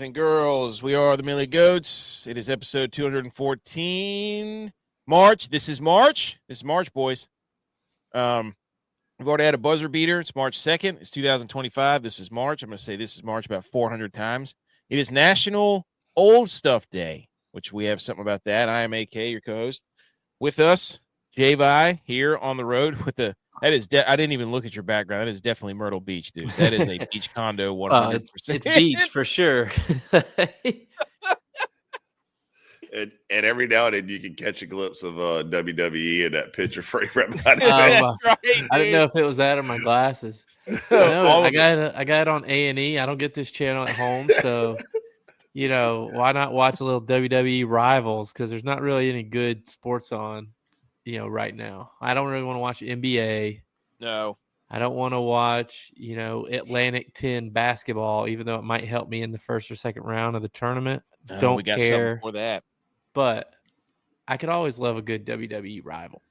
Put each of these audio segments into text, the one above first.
and girls, we are the Millie Goats. It is episode 214. March. This is March. This is March, boys. We've already had a buzzer beater. It's March 2nd. It's 2025. This is March. I'm going to say this is March about 400 times. It is National Old Stuff Day, which we have something about that. I am AK, your co-host. With us, G.U.Y. here on the road with the I didn't even look at your background. That is definitely Myrtle Beach, dude. That is a beach condo 100%. It's beach for sure. And every now and then you can catch a glimpse of WWE in that picture frame right behind his head. Right, I didn't know if it was that or my glasses. I got it on A&E. I don't get this channel at home, so why not watch a little WWE Rivals? Because there's not really any good sports on, right now. I don't really want to watch NBA. No. I don't want to watch, Atlantic 10 basketball, even though it might help me in the first or second round of the tournament. Don't we got care. something for that. But I could always love a good WWE rival.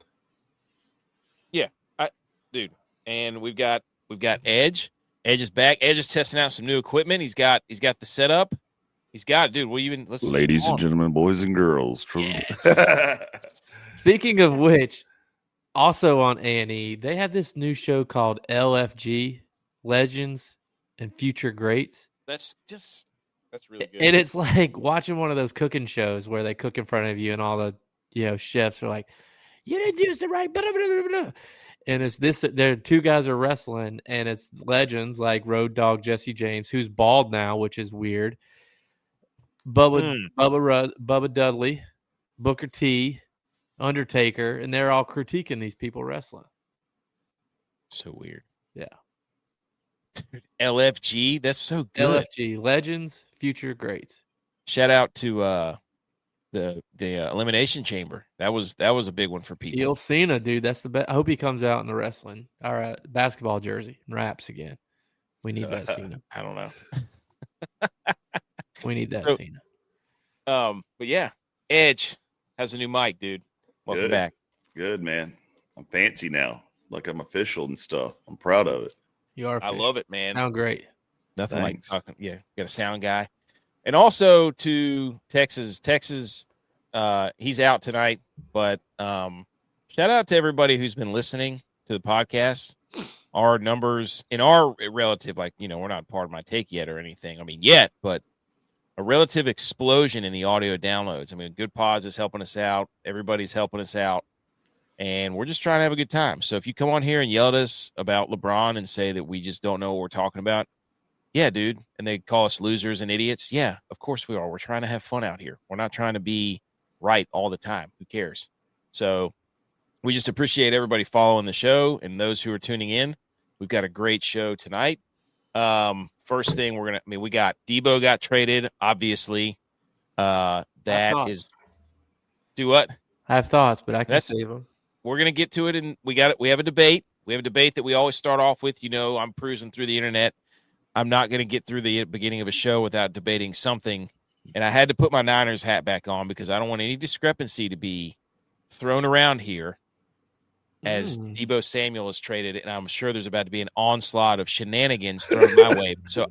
Yeah, dude. And we've got Edge. Edge is back. Edge is testing out some new equipment. He's got the setup. He's got it, dude. Let's Ladies and gentlemen, boys and girls. Yes. Speaking of which, also on A&E, they have this new show called LFG, Legends and Future Greats. That's really good. And it's like watching one of those cooking shows where they cook in front of you and all the, chefs are like, you didn't use the right, blah, blah, blah, blah. And it's this, there two guys are wrestling and it's legends like Road Dogg Jesse James, who's bald now, which is weird. Bubba Dudley, Booker T, Undertaker, and they're all critiquing these people wrestling. So weird. Yeah. LFG, that's so good. LFG, Legends, Future Greats. Shout out to the Elimination Chamber. That was a big one for people. Il Cena, dude, that's the best. I hope he comes out in the wrestling or basketball jersey and raps again. We need that Cena. I don't know. We need that Cena. But yeah, Edge has a new mic, dude. Welcome back. Good, man. I'm fancy now. Like I'm official and stuff. I'm proud of it. You are. I love it, man. Sound great. Nothing Thanks. like talking. Yeah, got a sound guy. And also to Texas, he's out tonight. But shout out to everybody who's been listening to the podcast. Our numbers in our relative, we're not part of my take yet or anything. I mean, yet, but a relative explosion in the audio downloads. I mean, Good Pods is helping us out. Everybody's helping us out. And we're just trying to have a good time. So if you come on here and yell at us about LeBron and say that we just don't know what we're talking about, yeah, dude, and they call us losers and idiots, yeah, of course we are. We're trying to have fun out here. We're not trying to be right all the time. Who cares? So we just appreciate everybody following the show and those who are tuning in. We've got a great show tonight. First thing we got Deebo got traded, obviously. Do what? I have thoughts, but I can save them. We're going to get to it, and we have a debate. We have a debate that we always start off with. I'm cruising through the internet. I'm not going to get through the beginning of a show without debating something. And I had to put my Niners hat back on because I don't want any discrepancy to be thrown around here as Deebo Samuel is traded, and I'm sure there's about to be an onslaught of shenanigans thrown my way. So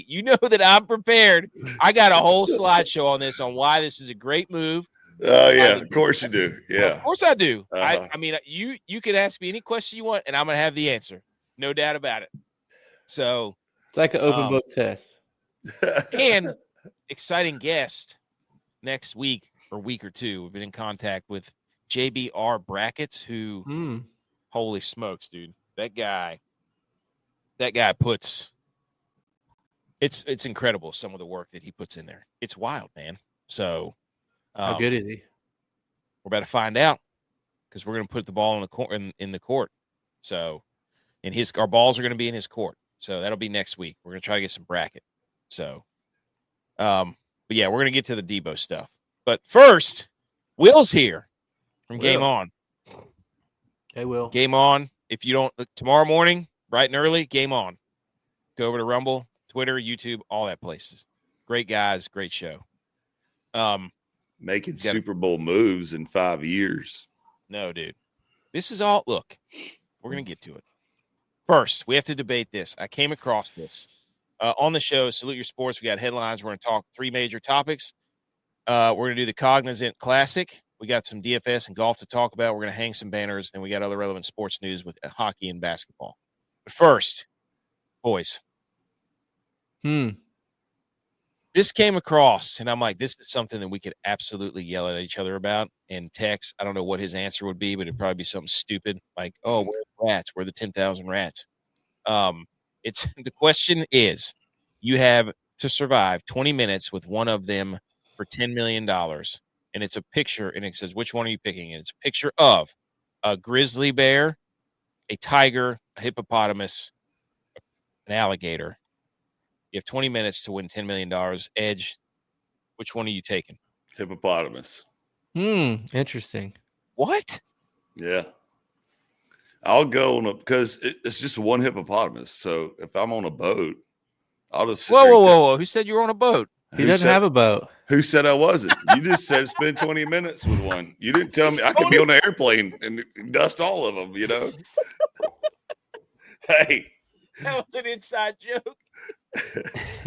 you know that I'm prepared. I got a whole slideshow on this on why this is a great move. Oh, yeah, of course you do. Yeah. Of course I do. Uh-huh. I mean, you could ask me any question you want, and I'm going to have the answer. No doubt about it. So it's like an open book test. And exciting guest next week or week or two. We've been in contact with JBR Brackets, who, holy smokes, dude, that guy puts it's incredible. Some of the work that he puts in there. It's wild, man. So how good is he? We're about to find out because we're going to put the ball in the court. So, our balls are going to be in his court. So that'll be next week. We're going to try to get some bracket. So, but yeah, we're going to get to the Deebo stuff. But first, Will's here from Game On. Hey, Will. Game On. If you don't, tomorrow morning, bright and early, Game On. Go over to Rumble, Twitter, YouTube, all that places. Great guys, great show. Making Super Bowl moves in 5 years. No, dude. This is all, look, we're going to get to it. First, we have to debate this. I came across this. On the show, Salute Your Sports, we got headlines. We're going to talk 3 major topics. We're going to do the Cognizant Classic. We got some DFS and golf to talk about. We're going to hang some banners. Then we got other relevant sports news with hockey and basketball. But first, boys. This came across, and I'm like, this is something that we could absolutely yell at each other about and text. I don't know what his answer would be, but it'd probably be something stupid like, oh, we're the rats. We're the 10,000 rats. It's the question is, you have to survive 20 minutes with one of them for $10 million. And it's a picture, and it says, which one are you picking? And it's a picture of a grizzly bear, a tiger, a hippopotamus, an alligator. You have 20 minutes to win $10 million. Edge, which one are you taking? Hippopotamus. Interesting. What? Yeah. I'll go on because it's just one hippopotamus. So if I'm on a boat, I'll just whoa. Who said you were on a boat? He doesn't have a boat. Who said I wasn't? You just said spend 20 minutes with one. You didn't tell me I could be on an airplane and dust all of them, you know? Hey. That was an inside joke.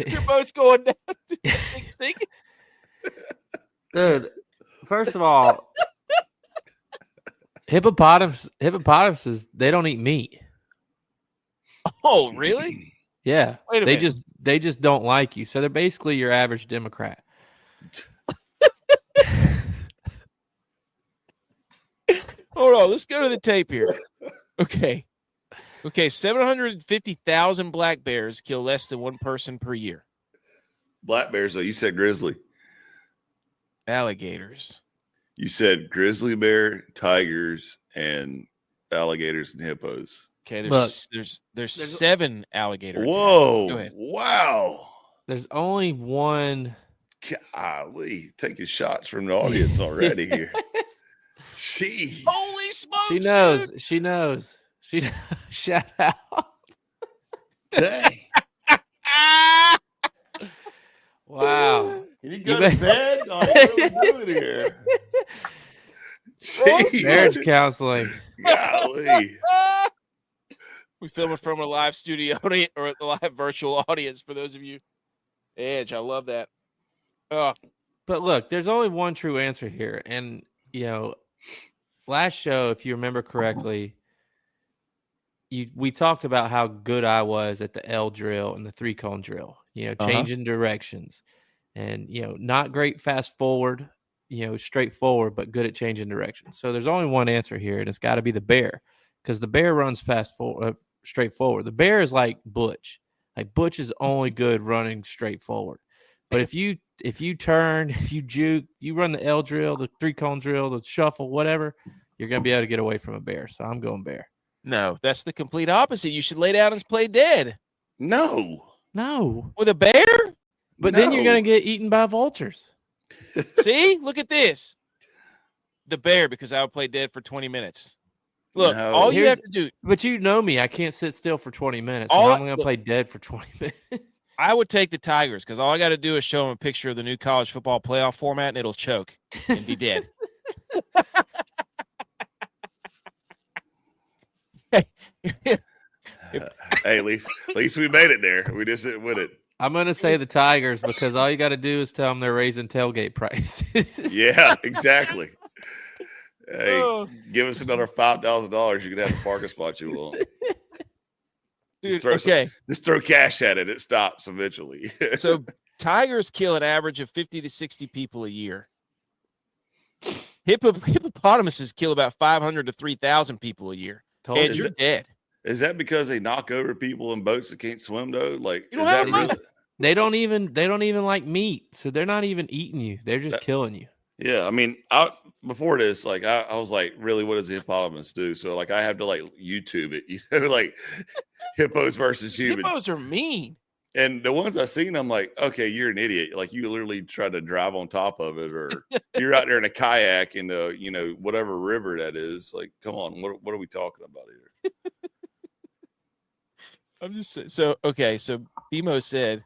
Your boat's going down. Dude, first of all, hippopotamuses, they don't eat meat. Oh, really? Yeah. They just don't like you. So they're basically your average Democrat. Hold on, let's go to the tape here. Okay, 750,000 black bears kill less than one person per year. Black bears, though. You said grizzly. Alligators. You said grizzly bear, tigers, and alligators and hippos. Okay, there's 7 alligators. Whoa! Go ahead. Wow! There's only one. Golly, taking shots from the audience already here. Jeez! Holy smokes! She knows. Shout out. Dang! Wow! Can you go to bed? What are we doing here? Jeez. Marriage counseling. Golly. We film it from a live studio or a live virtual audience for those of you. Edge, I love that. Oh. But look, there's only one true answer here. And, last show, if you remember correctly, we talked about how good I was at the L drill and the 3-cone drill, changing directions. And, not great fast forward, straightforward, but good at changing directions. So there's only one answer here, and it's got to be the bear, because the bear runs straightforward. The bear is like Butch. Like Butch is only good running straightforward. But if you turn, if you juke, you run the L drill, the 3-cone drill, the shuffle, whatever, you're going to be able to get away from a bear. So I'm going bear. No, that's the complete opposite. You should lay down and play dead. No. With a bear? But then you're going to get eaten by vultures. See? Look at this. The bear, because I would play dead for 20 minutes. Look, all you have to do. But you know me. I can't sit still for 20 minutes. I'm going to play dead for 20 minutes. I would take the Tigers because all I got to do is show them a picture of the new college football playoff format, and it'll choke and be dead. Hey, at least we made it there. We just didn't win it. I'm going to say the Tigers because all you got to do is tell them they're raising tailgate prices. Yeah, exactly. Hey, give us another $5,000. You can have the parking spot you want. Dude, just throw cash at it. It stops eventually. So tigers kill an average of 50 to 60 people a year. Hippopotamuses kill about 500 to 3,000 people a year. Ed, you're dead. Is that because they knock over people in boats that can't swim though? Like you don't have a boat. They don't even like meat, so they're not even eating you. They're just killing you. Yeah, I mean, before this, like I was like, really, what does the hippopotamus do? So like I have to like YouTube it, like hippos versus humans. Hippos are mean. And the ones I've seen, I'm like, okay, you're an idiot. Like you literally try to drive on top of it, or you're out there in a kayak in whatever river that is. Like, come on, what are we talking about here? I'm just saying. So BMO said,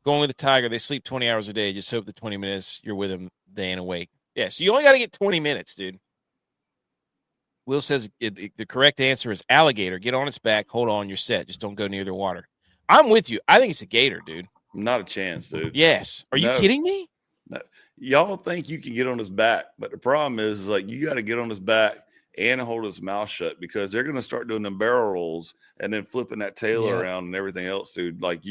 going with the tiger, they sleep 20 hours a day. Just hope the 20 minutes you're with them, they ain't awake. Yeah, so you only got to get 20 minutes, dude. Will says the correct answer is alligator. Get on its back, hold on, you're set. Just don't go near the water. I'm with you. I think it's a gator, dude. Not a chance, dude. Yes. Are you kidding me? No. Y'all think you can get on his back, but the problem is like you got to get on his back and hold his mouth shut because they're going to start doing them barrel rolls and then flipping that tail around and everything else, dude. Like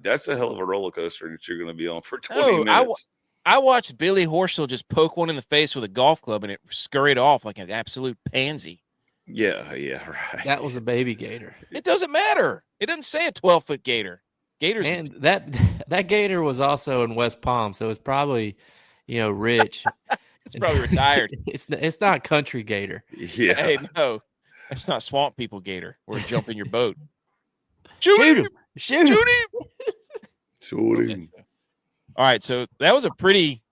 that's a hell of a roller coaster that you're going to be on for 20 minutes. I watched Billy Horschel just poke one in the face with a golf club and it scurried off like an absolute pansy. Yeah, right. That was a baby gator. It doesn't matter. It doesn't say a 12-foot gator. Gators. And that gator was also in West Palm, so it's probably, rich. It's probably retired. It's not country gator. Yeah. Hey, no, that's not swamp people gator. Or jump in your boat. Shoot him! Shoot him! Shoot him! All right, so that was a pretty.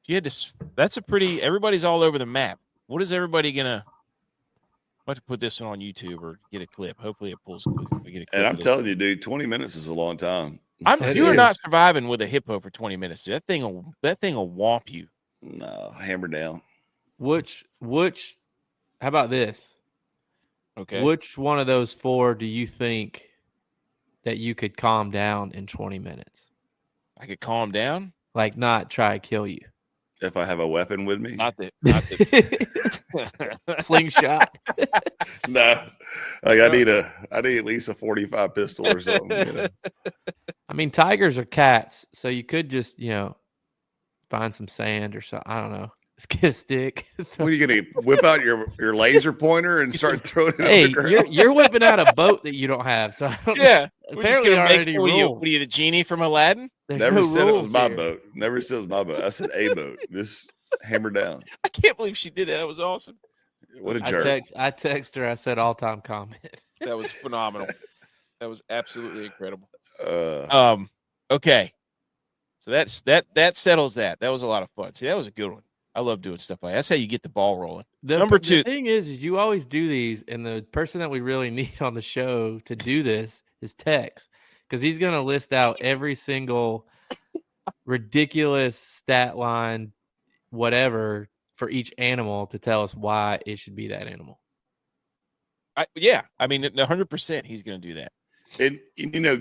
That's a pretty. Everybody's all over the map. What is everybody gonna? I have to put this one on YouTube or get a clip. Hopefully, it pulls. And I'm telling you, dude, 20 minutes is a long time. You are not surviving with a hippo for 20 minutes, dude. That thing will whomp you. No, hammer down. Which? How about this? Okay. Which one of those four do you think that you could calm down in 20 minutes? I could calm down, like not try to kill you. If I have a weapon with me, not the slingshot. No, like I need at least a 45 pistol or something. I mean, tigers are cats, so you could just find some sand or something. I don't know. Let's get a stick. What are you gonna whip out your laser pointer and start throwing it? Hey, on the ground? you're whipping out a boat that you don't have. So I don't yeah, know. We're just gonna make what are you the genie from Aladdin? There's Never no said it was my here. boat. Never said it was my boat. I said a boat. Just hammer down. I can't believe she did that. That was awesome. What a jerk. I text her. I said all-time comment. That was phenomenal. That was absolutely incredible. Okay. So that settles that. That was a lot of fun. See, that was a good one. I love doing stuff like that. That's how you get the ball rolling. Number two. The thing is you always do these, and the person that we really need on the show to do this is Tex, because he's going to list out every single ridiculous stat line, whatever, for each animal to tell us why it should be that animal. I mean, 100% he's going to do that. And,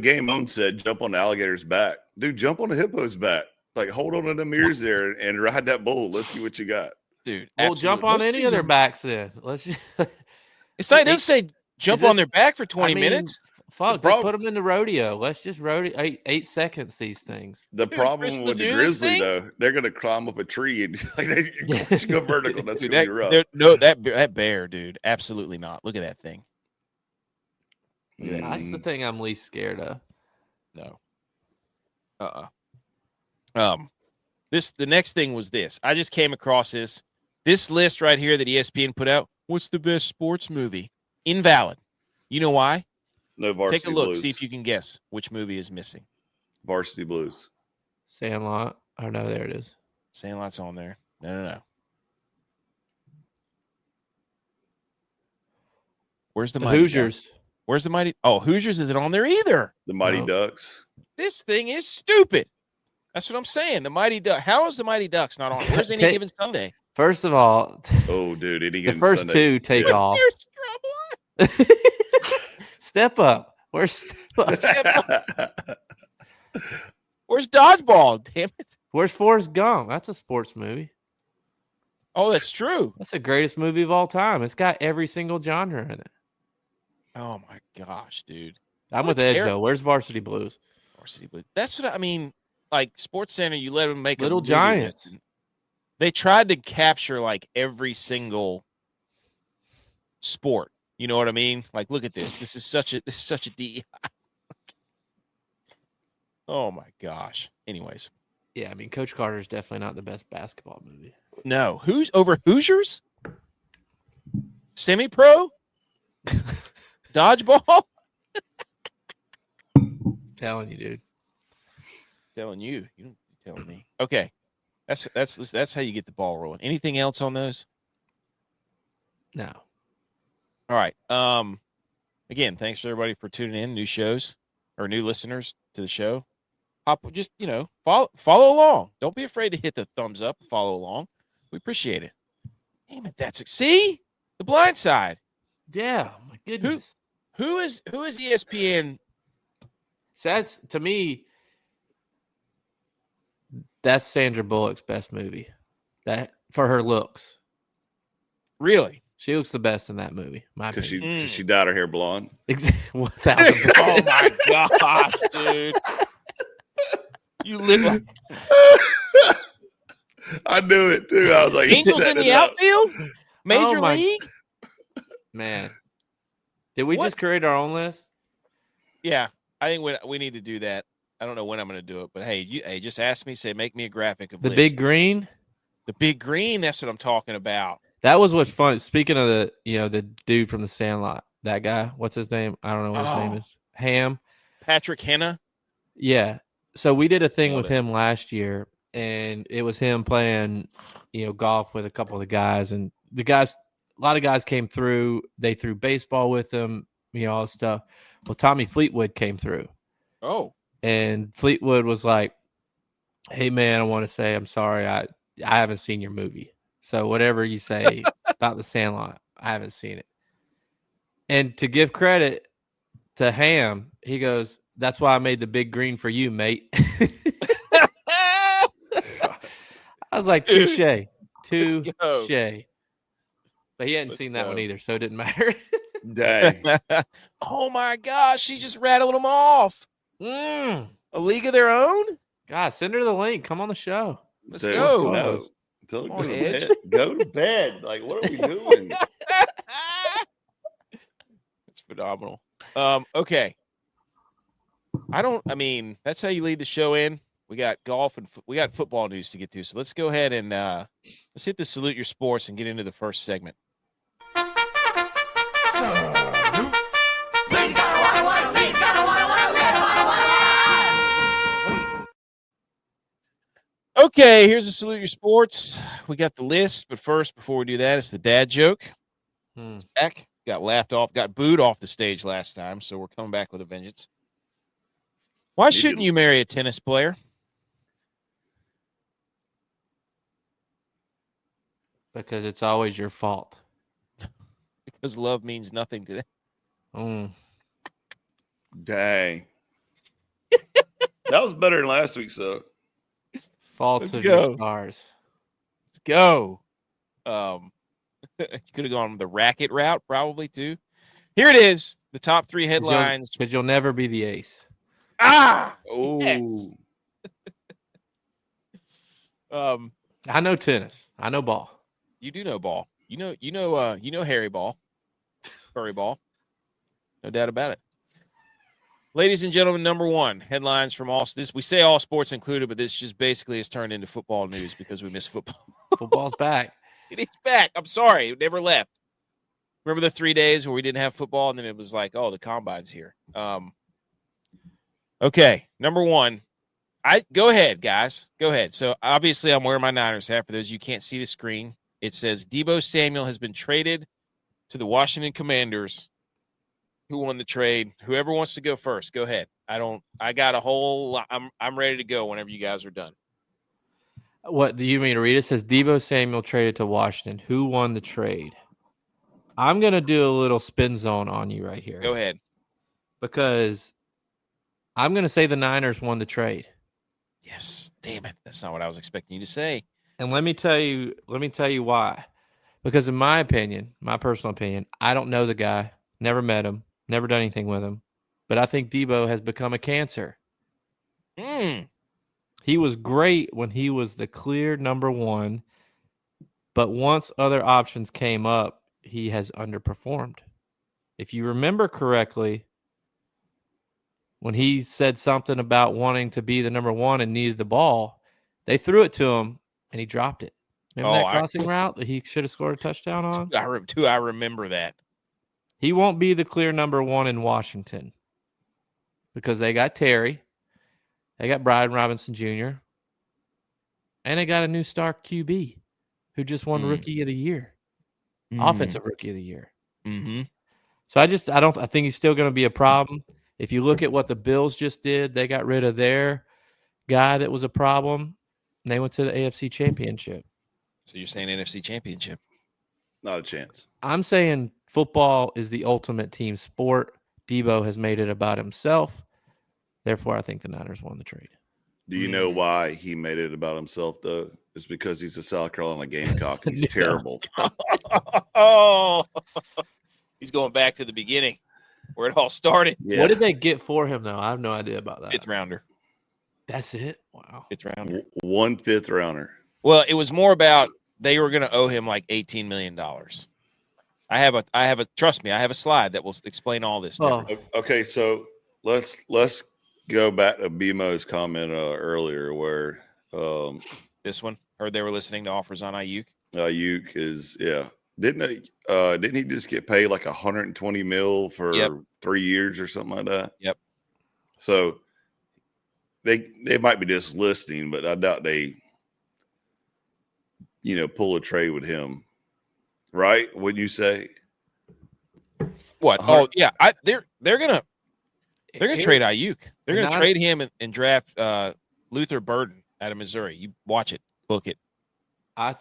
Game On said, jump on the alligator's back. Dude, jump on the hippo's back. Like, hold on to them ears there and ride that bull. Let's see what you got. Dude, well, jump on any of their backs then. Let's just... It's not, it doesn't say jump on their back for 20 minutes. Fuck, put them in the rodeo. Let's just rodeo 8 seconds these things. The problem with the grizzly, though, they're going to climb up a tree and go vertical. That's going to be rough. No, that bear, dude, absolutely not. Look at that thing. That's the thing I'm least scared of. No. The next thing was this. I just came across this list right here that ESPN put out. What's the best sports movie? Invalid. You know why? No, Varsity Take a look, Blues. see if you can guess which movie is missing. Varsity Blues. Sandlot. Oh no, there it is. Sandlot's on there. No. Where's the Mighty Hoosiers? Ducks? Where's the Mighty? Oh, Hoosiers isn't on there either. The Mighty Ducks. This thing is stupid. That's what I'm saying. The Mighty Duck. How is the Mighty Ducks not on? Where's Any Given Sunday? First of all, oh, dude, Any Given the first Sunday. two take off. Step Up. Where's Step Up? Where's Dodgeball? Damn it. Where's Forrest Gump? That's a sports movie. Oh, that's true. That's the greatest movie of all time. It's got every single genre in it. Oh my gosh, dude. I'm with Edge though. Where's Varsity Blues? Varsity Blues. That's what I mean. Like Sports Center, you let them make Little Giants. They tried to capture like every single sport. You know what I mean? Like, look at this. This is such a DEI. Oh my gosh. Anyways. Yeah, I mean, Coach Carter is definitely not the best basketball movie. No. Who's over Hoosiers? Semi-pro? Dodgeball? Telling you, dude. Telling you. You don't tell me. Okay. That's how you get the ball rolling. Anything else on those? No. All right. Again, thanks for everybody for tuning in. New shows or new listeners to the show. Just follow along. Don't be afraid to hit the thumbs up. Follow along. We appreciate it. Damn it, see the blind side. Yeah, my goodness. Who is ESPN So that's, to me, that's Sandra Bullock's best movie. That for her looks. Really? She looks the best in that movie. My Because opinion. she dyed her hair blonde. 1,000%. Oh my gosh, dude! You look like I knew it too. I was like, he's Angels in setting the it up. outfield, Major my- League. Man, did we What? just create our own list? Yeah, I think we need to do that. I don't know when I'm going to do it, but hey, just ask me. Say, make me a graphic of The list. big green. The big green. That's what I'm talking about. That was what's fun. Speaking of the dude from the Sandlot, that guy. What's his name? I don't know what his name is. Ham. Patrick Henna. Yeah. So we did a thing Nailed with it. him last year, and it was him playing, golf with a couple of the guys, and a lot of guys came through. They threw baseball with him, all this stuff. Well, Tommy Fleetwood came through. Oh, And Fleetwood was like, "Hey man, I want to say I'm sorry. I haven't seen your movie. So whatever you say about the Sandlot, I haven't seen it." And to give credit to Ham, he goes, "That's why I made the big green for you, mate." I was like, touche. Touche. But he hadn't seen that one either, so it didn't matter. Dang. Oh my gosh, she just rattled them off. A league of their own. God, send her the link. Come on the show. Let's Dude, go. No. Tell her Come on, go to Edge. bed. Go to bed. Like, what are we doing? It's phenomenal. Okay. That's how you lead the show in. We got golf and we got football news to get to. So let's go ahead and let's hit the Salute Your Sports and get into the first segment. Okay, here's the Salute Your Sports. We got the list, but first, before we do that, it's the dad joke. It's back. Got laughed off, got booed off the stage last time, so we're coming back with a vengeance. Why shouldn't you marry a tennis player? Because it's always your fault. Because love means nothing to them. Dang. That was better than last week's, though. Faults of your stars. Let's go. You could have gone the racket route, probably, too. Here it is. The top 3 headlines. Because you'll never be the ace. Oh. Yes. I know tennis. I know ball. You do know ball. You know Harry Ball. Furry Ball. No doubt about it. Ladies and gentlemen, number 1, headlines from we say all sports included, but this just basically has turned into football news because we miss football. Football's back. It is back. I'm sorry. It never left. Remember the 3 days where we didn't have football and then it was like, oh, the combine's here. Okay, number 1. Go ahead, guys. Go ahead. So obviously I'm wearing my Niners hat. For those you can't see the screen, it says Deebo Samuel has been traded to the Washington Commanders. Who won the trade? Whoever wants to go first, go ahead. I got a whole lot. I'm ready to go whenever you guys are done. What do you mean to read? It says Deebo Samuel traded to Washington. Who won the trade? I'm going to do a little spin zone on you right here. Go ahead. Because I'm going to say the Niners won the trade. Yes. Damn it. That's not what I was expecting you to say. And let me tell you why. Because in my opinion, my personal opinion, I don't know the guy, never met him, never done anything with him, but I think Deebo has become a cancer. He was great when he was the clear number 1, but once other options came up, he has underperformed. If you remember correctly, when he said something about wanting to be the number 1 and needed the ball, they threw it to him and he dropped it. Remember that crossing route that he should have scored a touchdown on? I remember that. He won't be the clear number 1 in Washington because they got Terry, they got Brian Robinson Jr., and they got a new star QB who just won Rookie of the Year, Offensive Rookie of the Year. Mm-hmm. So I think he's still going to be a problem. If you look at what the Bills just did, they got rid of their guy that was a problem, and they went to the AFC Championship. So you're saying NFC Championship? Not a chance. I'm saying football is the ultimate team sport. Deebo has made it about himself. Therefore, I think the Niners won the trade. Do you know why he made it about himself, though? It's because he's a South Carolina Gamecock and he's terrible. Oh, he's going back to the beginning where it all started. Yeah. What did they get for him, though? I have no idea about that. 5th rounder. That's it? Wow. 5th rounder. 1 5th rounder. Well, it was more about they were going to owe him like $18 million. I have a trust me, I have a slide that will explain all this. Okay, so let's go back to BMO's comment earlier where this one, heard they were listening to offers on Ayuk. Ayuk is didn't he just get paid like $120 million for 3 years or something like that? Yep. So they might be just listing, but I doubt they pull a trade with him. Right? Wouldn't you say? What? Oh yeah, they're gonna trade Ayuk. They're gonna trade him and draft Luther Burden out of Missouri. You watch it, book it. I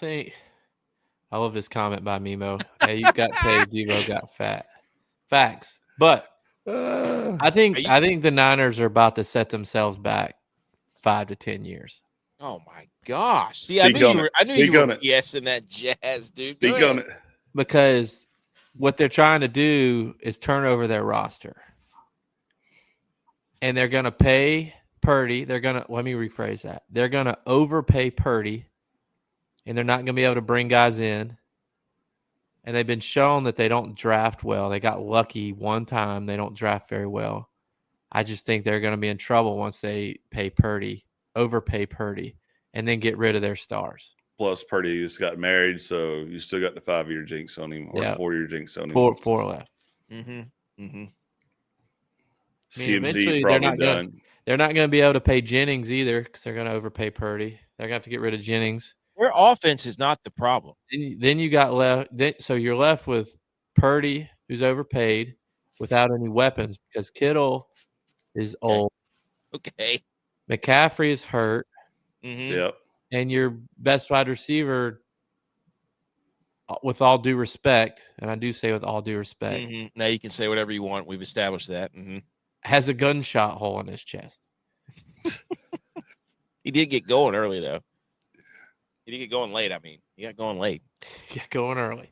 love this comment by Mimo. Hey, you got paid, Deebo got fat. Facts, but I think the Niners are about to set themselves back 5 to 10 years. Oh my gosh! See, I knew you were yes in that jazz, dude. Speak on it. Because what they're trying to do is turn over their roster. And they're going to pay Purdy. Let me rephrase that. They're going to overpay Purdy, and they're not going to be able to bring guys in. And they've been shown that they don't draft well. They got lucky one time. They don't draft very well. I just think they're going to be in trouble once they overpay Purdy, and then get rid of their stars. Plus, Purdy just got married, so you still got the 5-year jinx on him or 4-year jinx on him. Four left. CMC's eventually probably done. They're not going to be able to pay Jennings either because they're going to overpay Purdy. They're going to have to get rid of Jennings. Their offense is not the problem. Then you got left. So you're left with Purdy, who's overpaid, without any weapons because Kittle is old. Okay. McCaffrey is hurt. Yep. And your best wide receiver, with all due respect, and I do say with all due respect. Now you can say whatever you want. We've established that. Has a gunshot hole in his chest. He did get going early, though. He did get going late. I mean, he got going late. Get going early.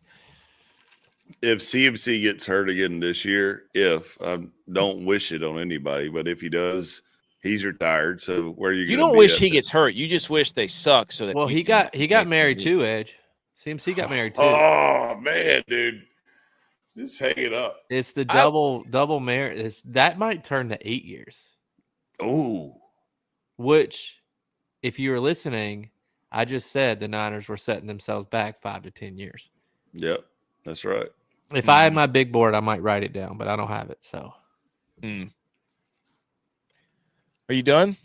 If CMC gets hurt again this year, I don't wish it on anybody, but if he does, he's retired. So where are you? You don't wish he gets hurt. You just wish they suck. So that he got married too, Edge. CMC got married too. Oh man, dude, just hang it up. It's the double marriage. That might turn to 8 years. Oh, which, if you were listening, I just said the Niners were setting themselves back 5 to 10 years. Yep, that's right. If I had my big board, I might write it down, but I don't have it. So, Are you done?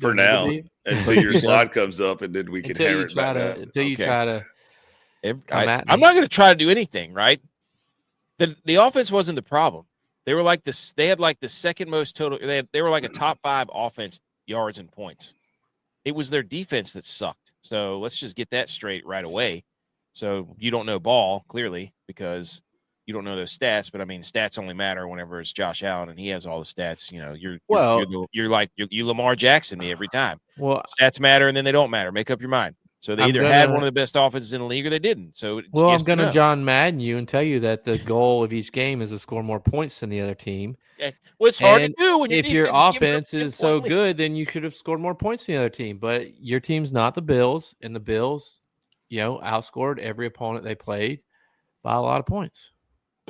For now, until your slide comes up, and then we can hammer it back out. Until you try to come at me. I'm not going to try to do anything, right? The offense wasn't the problem. They were like this. They had like the second most total. They were like a top 5 offense yards and points. It was their defense that sucked. So let's just get that straight right away. So you don't know ball clearly because you don't know those stats. But I mean, stats only matter whenever it's Josh Allen and he has all the stats. You know, you're like Lamar Jackson me every time. Well, stats matter and then they don't matter. Make up your mind. So they either had one of the best offenses in the league or they didn't. So I'm going to John Madden you and tell you that the goal of each game is to score more points than the other team. Yeah. Well, it's hard to do when if your offense is so good, then you should have scored more points than the other team. But your team's not the Bills, and the Bills, outscored every opponent they played by a lot of points.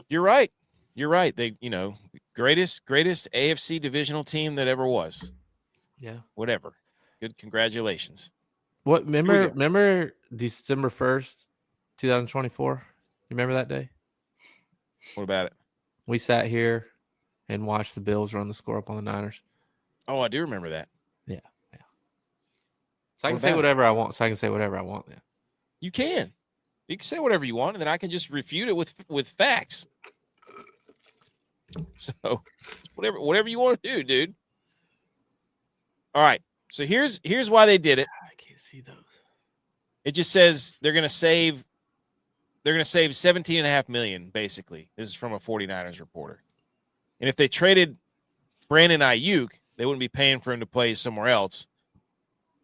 You're right. They, greatest AFC divisional team that ever was. Yeah. Whatever. Good. Congratulations. What? Remember December 1st, 2024? You remember that day? What about it? We sat here and watched the Bills run the score up on the Niners. Oh, I do remember that. Yeah. So I can say whatever I want. Yeah. You can say whatever you want, and then I can just refute it with facts. So whatever you want to do, dude. All right. So here's why they did it. I can't see those. It just says they're gonna save $17.5 million, basically. This is from a 49ers reporter. And if they traded Brandon Ayuk, they wouldn't be paying for him to play somewhere else.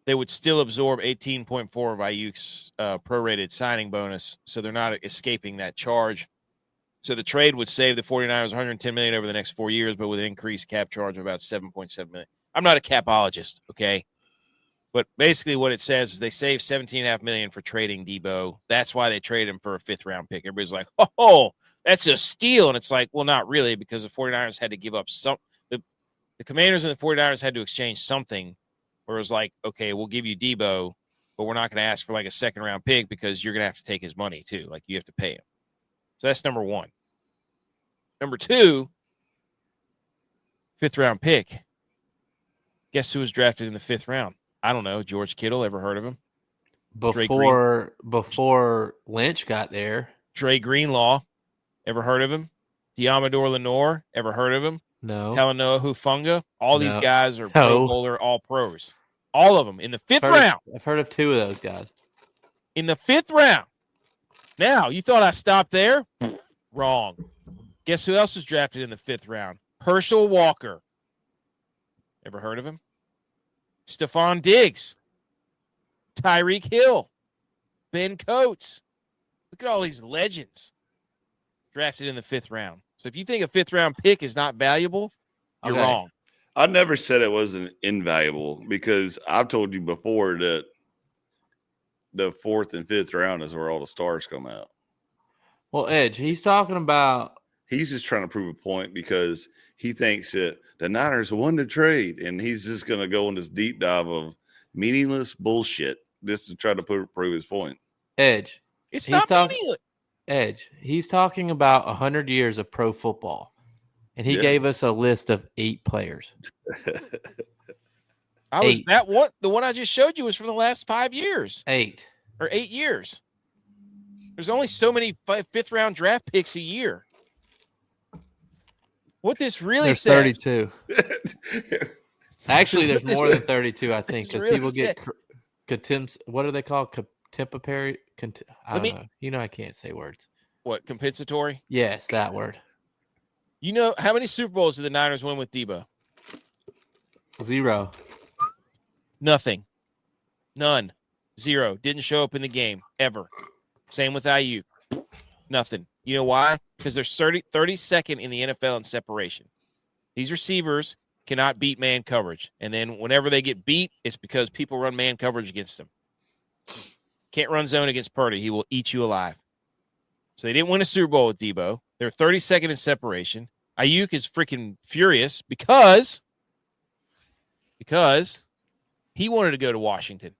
They would still absorb 18.4 of Ayuk's prorated signing bonus, so they're not escaping that charge. So the trade would save the 49ers $110 million over the next 4 years, but with an increased cap charge of about $7.7 million. I'm not a capologist, okay? But basically what it says is they saved $17.5 million for trading Deebo. That's why they traded him for a 5th-round pick. Everybody's like, oh, that's a steal. And it's like, well, not really, because the 49ers had to give up some – the Commanders and the 49ers had to exchange something where it was like, okay, we'll give you Deebo, but we're not going to ask for like a 2nd-round pick because you're going to have to take his money too. Like you have to pay him. So that's number one. Number two, 5th-round pick. Guess who was drafted in the 5th round? I don't know. George Kittle. Ever heard of him? Before Lynch got there. Dre Greenlaw. Ever heard of him? Diamador Lenore. Ever heard of him? No. Talanoa Hufanga. All these guys are No. Pro Bowler, all pros. All of them in the 5th round. I've heard of 2 of those guys. In the 5th round. Now, you thought I stopped there? Wrong. Guess who else was drafted in the 5th round? Herschel Walker. Ever heard of him? Stephon Diggs. Tyreek Hill. Ben Coates. Look at all these legends drafted in the 5th round. So if you think a 5th-round pick is not valuable, you're wrong. I never said it wasn't invaluable because I've told you before that the 4th and 5th round is where all the stars come out. Well, Edge, he's talking about – he's just trying to prove a point because he thinks that the Niners won the trade, and he's just going to go on this deep dive of meaningless bullshit just to try to prove his point. Edge. It's not meaningless. Edge. He's talking about 100 years of pro football, and he gave us a list of 8 players. The one I just showed you was from the last 5 years. 8 years. There's only so many 5th-round draft picks a year. What this really says. 32. Actually, there's more than 32, I think, because people get what are they called? Contemporary? I don't know. You know I can't say words. What, compensatory? Yes, that word. You know, how many Super Bowls did the Niners win with Deebo? 0. Nothing. None. 0. Didn't show up in the game, ever. Same with IU. Nothing. You know why? Because they're 32nd in the NFL in separation. These receivers cannot beat man coverage. And then whenever they get beat, it's because people run man coverage against them. Can't run zone against Purdy. He will eat you alive. So they didn't win a Super Bowl with Deebo. They're 32nd in separation. Ayuk is freaking furious because he wanted to go to Washington.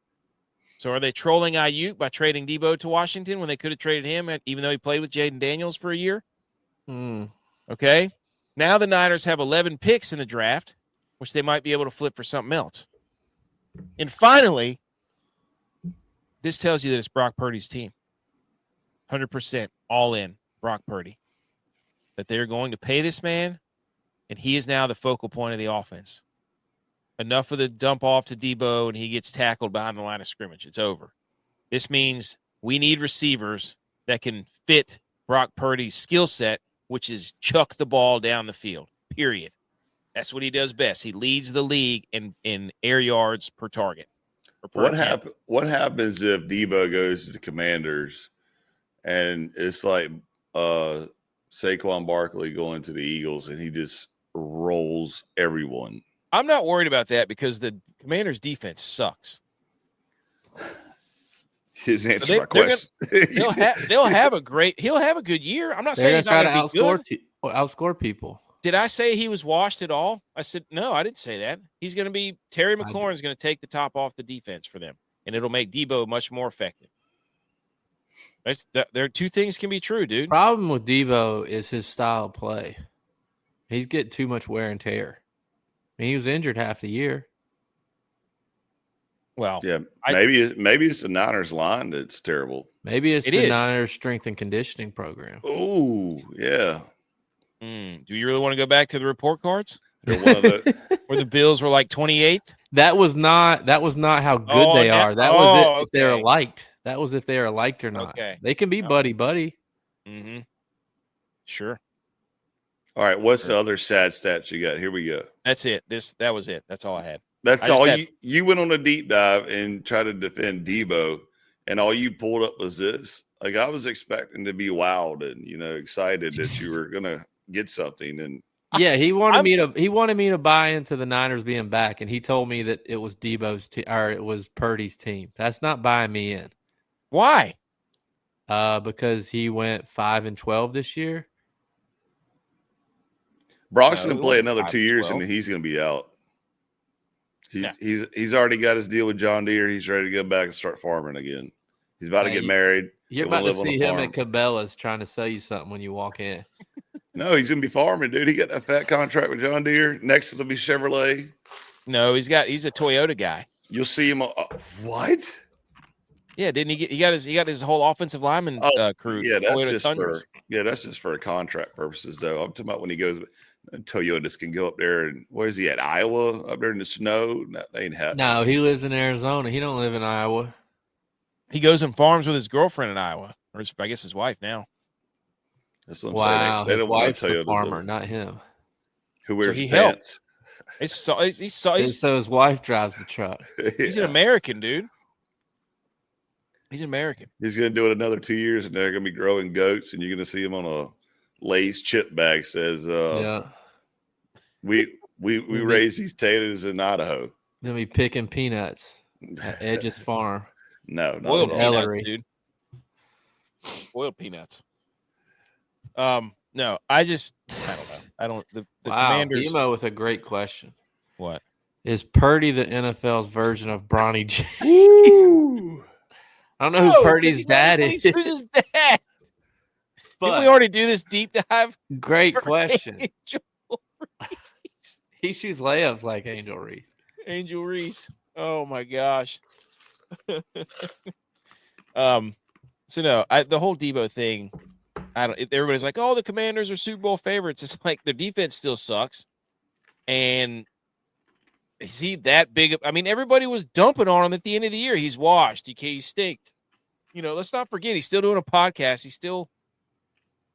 So are they trolling Ayuk by trading Deebo to Washington when they could have traded him, even though he played with Jaden Daniels for a year? Okay. Now the Niners have 11 picks in the draft, which they might be able to flip for something else. And finally, this tells you that it's Brock Purdy's team. 100% all in Brock Purdy. That they're going to pay this man, and he is now the focal point of the offense. Enough of the dump off to Deebo, and he gets tackled behind the line of scrimmage. It's over. This means we need receivers that can fit Brock Purdy's skill set, which is chuck the ball down the field, period. That's what he does best. He leads the league in air yards per target. What happens if Deebo goes to the Commanders and it's like Saquon Barkley going to the Eagles and he just rolls everyone? I'm not worried about that because the Commanders' defense sucks. He didn't answer my question. He'll have a good year. I'm not saying he's not going to be good. Outscore people. Did I say he was washed at all? I said, no, I didn't say that. He's going to be – Terry McLaurin's going to take the top off the defense for them, and it'll make Deebo much more effective. There are two things can be true, dude. Problem with Deebo is his style of play. He's getting too much wear and tear. I mean, he was injured half the year. Well, yeah, maybe it's the Niners line that's terrible. Maybe it's the Niners strength and conditioning program. Oh, yeah. Do you really want to go back to the report cards? Where the Bills were like 28th? That was not how good they are. That was if they're liked. That was if they are liked or not. Okay. They can be buddy. Mm-hmm. Sure. All right, what's the other sad stats you got? Here we go. That's it. That was it. That's all I had. That's all you went on a deep dive and tried to defend Deebo, and all you pulled up was this. Like, I was expecting to be wild and excited that you were gonna get something. And yeah, he wanted me to buy into the Niners being back, and he told me that it was Deebo's or it was Purdy's team. That's not buying me in. Why? Because he went 5-12 this year. Brock's gonna play another 2 years, and he's gonna be out. He's already got his deal with John Deere. He's ready to go back and start farming again. He's about to get married. You're about to see him at Cabela's trying to sell you something when you walk in. No, he's gonna be farming, dude. He got a fat contract with John Deere. Next it'll be Chevrolet. No, he's a Toyota guy. You'll see him. What? Yeah, didn't he got his whole offensive lineman crew? Yeah, that's just for contract purposes, though. I'm talking about when he goes. Toyotas can go up there, and where is he at? Iowa, up there in the snow. That ain't happening. No, he lives in Arizona. He don't live in Iowa. He goes and farms with his girlfriend in Iowa, or I guess his wife now. That's what I'm saying. His wife's the farmer, not him. Who wears pants? So his wife drives the truck. He's an American, dude. He's an American. He's going to do it another 2 years, and they're going to be growing goats, and you're going to see him on a Lay's chip bag. Says, we raise these taters in Idaho. They'll be picking peanuts at Edge's farm. No, boiled peanuts, dude. Boiled peanuts. No, I don't know. The Commanders. Emo with a great question. What? Is Purdy the NFL's version of Bronny James? I don't know who Purdy's dad is. Who's his dad? Did we already do this deep dive? Great question. He shoots layups like Angel Reese. Angel Reese. Oh my gosh. So no, the whole Deebo thing. Everybody's like, "Oh, the Commanders are Super Bowl favorites." It's like their defense still sucks, and is he that big? I mean, everybody was dumping on him at the end of the year. He's washed. He stink. Let's not forget he's still doing a podcast. He's still,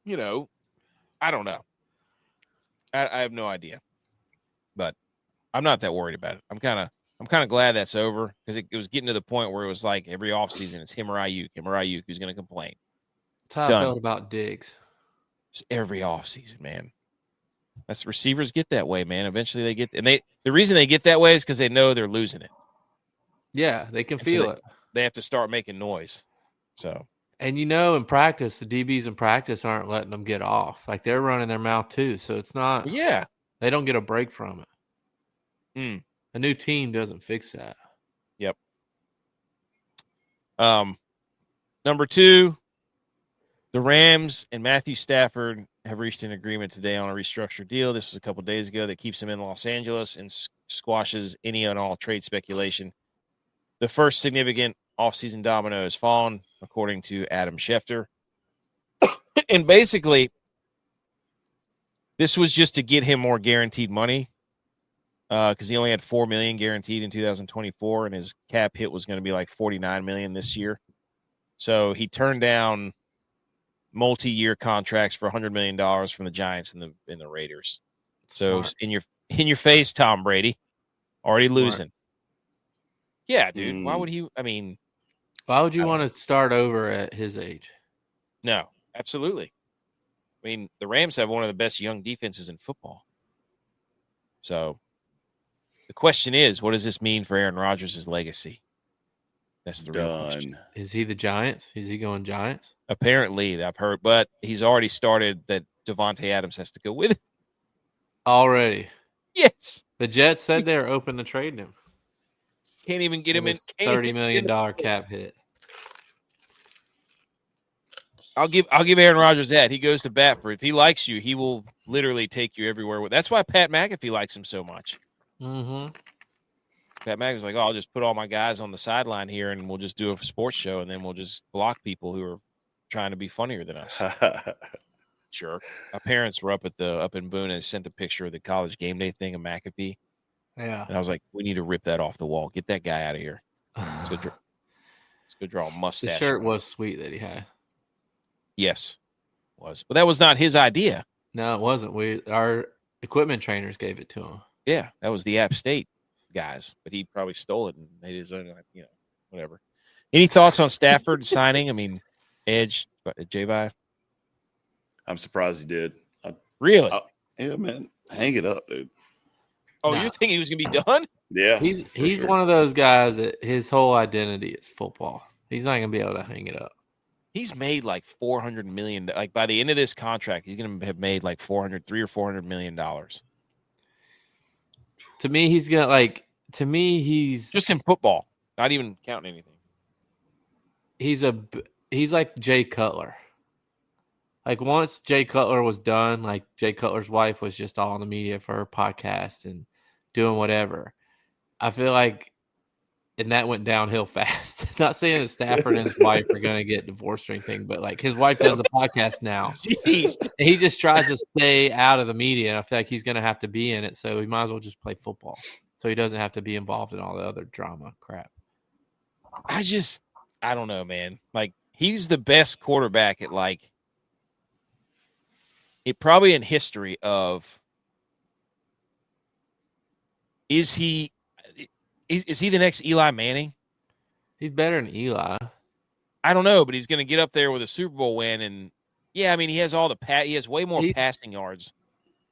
I don't know. I have no idea, but I'm not that worried about it. I'm kind of glad that's over because it was getting to the point where it was like every offseason it's him or Ayuk who's going to complain. That's how I felt about Diggs. Just every offseason, man. That's receivers get that way, man. Eventually they get, and the reason they get that way is because they know they're losing it. Yeah, they can feel it. They have to start making noise. So, and in practice, the DBs in practice aren't letting them get off. Like they're running their mouth too. So it's not. Yeah, they don't get a break from it. Mm. A new team doesn't fix that. Yep. Number 2, the Rams and Matthew Stafford have reached an agreement today on a restructured deal. This was a couple days ago that keeps him in Los Angeles and squashes any and all trade speculation. The first significant offseason domino has fallen, according to Adam Schefter. And basically, this was just to get him more guaranteed money because he only had $4 million guaranteed in 2024, and his cap hit was going to be like $49 million this year. So he turned down multi-year contracts for $100 million from the Giants and the Raiders. So in your face, Tom Brady, already losing. Yeah, dude. Why would he? I mean, why would you want to start over at his age? No, absolutely. I mean, the Rams have one of the best young defenses in football. So the question is, what does this mean for Aaron Rodgers' legacy? That's the real question. Is he the Giants? Is he going Giants? Apparently, I've heard, but he's already started that Devontae Adams has to go with it. Already? Yes. The Jets said they're open to trading him. Can't even get him in. $30 million cap hit. I'll give Aaron Rodgers that. He goes to bat for it. If he likes you, he will literally take you everywhere. That's why Pat McAfee likes him so much. Mm-hmm. Pat McAfee's like, I'll just put all my guys on the sideline here, and we'll just do a sports show, and then we'll just block people who are trying to be funnier than us. Sure. My parents were up in Boone and sent a picture of the college game day thing of McAfee. Yeah. And I was like, we need to rip that off the wall. Get that guy out of here. Let's go draw a mustache. The shirt was sweet that he had. Yes, was. But that was not his idea. No, it wasn't. Our equipment trainers gave it to him. Yeah, that was the App State guys, but he probably stole it and made his own, whatever. Any thoughts on Stafford signing? I mean, Edge, J.U.Y.S? I'm surprised he did. Really? Yeah, man. Hang it up, dude. Oh, you think he was going to be done? Yeah. He's one of those guys that his whole identity is football. He's not going to be able to hang it up. He's made like $400 million. Like by the end of this contract, he's going to have made like $300 or $400 million. To me, he's gonna he's just in football, not even counting anything. He's like Jay Cutler. Like once Jay Cutler was done, like Jay Cutler's wife was just all in the media for her podcast and doing whatever. I feel like, and that went downhill fast. Not saying that Stafford and his wife are going to get divorced or anything, but like his wife does a podcast now. Jeez. And he just tries to stay out of the media, and I feel like he's going to have to be in it, so he might as well just play football so he doesn't have to be involved in all the other drama crap. I don't know, man. Like, he's the best quarterback at it probably in history of, is he the next Eli Manning? He's better than Eli. I don't know, but he's going to get up there with a Super Bowl win. And yeah, I mean, he has he has way more passing yards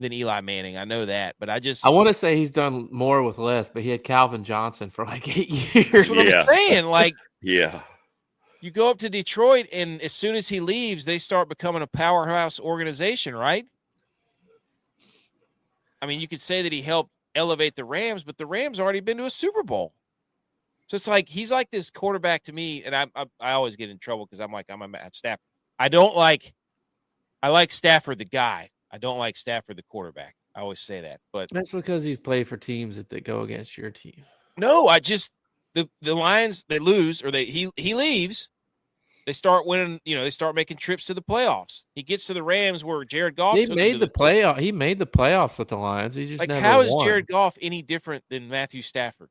than Eli Manning. I know that, but I want to say he's done more with less, but he had Calvin Johnson for like 8 years. That's what I'm saying. Like, yeah. You go up to Detroit, and as soon as he leaves, they start becoming a powerhouse organization, right? I mean, you could say that he helped elevate the Rams, but the Rams already been to a Super Bowl. So it's like he's like this quarterback to me, and I always get in trouble because I'm a Matt Stafford. I like Stafford the guy. I don't like Stafford the quarterback. I always say that, but that's because he's played for teams that go against your team. No, the Lions, they lose, or he leaves. They start winning, they start making trips to the playoffs. He gets to the Rams where Jared Goff He made the playoff. He made the playoffs with the Lions. He just like, never how is won. Jared Goff any different than Matthew Stafford?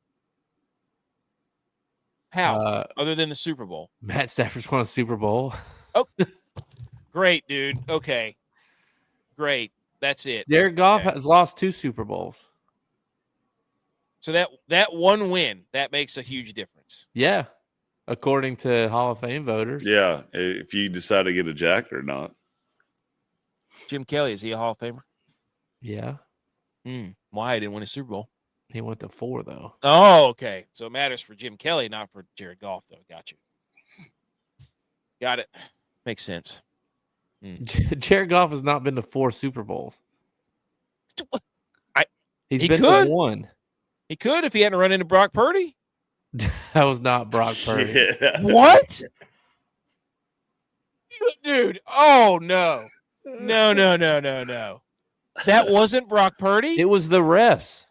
How? Other than the Super Bowl. Matt Stafford's won a Super Bowl. Oh, great, dude. Okay. Great. That's it. Jared Goff has lost 2 Super Bowls. So that one win, that makes a huge difference. Yeah. According to Hall of Fame voters. Yeah. If you decide to get a jacket or not. Jim Kelly, is he a Hall of Famer? Yeah. Why? He didn't win a Super Bowl. He went to 4, though. Oh, okay. So it matters for Jim Kelly, not for Jared Goff, though. Got you. Got it. Makes sense. Jared Goff has not been to 4 Super Bowls. He been could. to 1. He could if he hadn't run into Brock Purdy. That was not Brock Purdy. Yeah. What? Dude, oh, no. No. That wasn't Brock Purdy? It was the refs.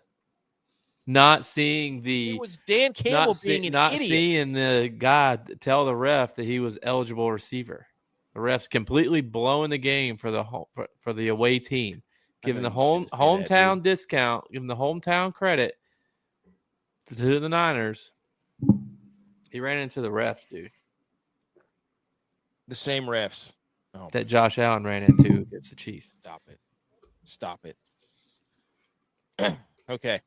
Not seeing It was Dan Campbell being an idiot. Seeing the guy tell the ref that he was eligible receiver. The refs completely blowing the game for the away team, giving the hometown discount, giving the hometown credit to the Niners. He ran into the refs, dude. The same refs that Josh Allen ran into against the Chiefs. Stop it. Okay.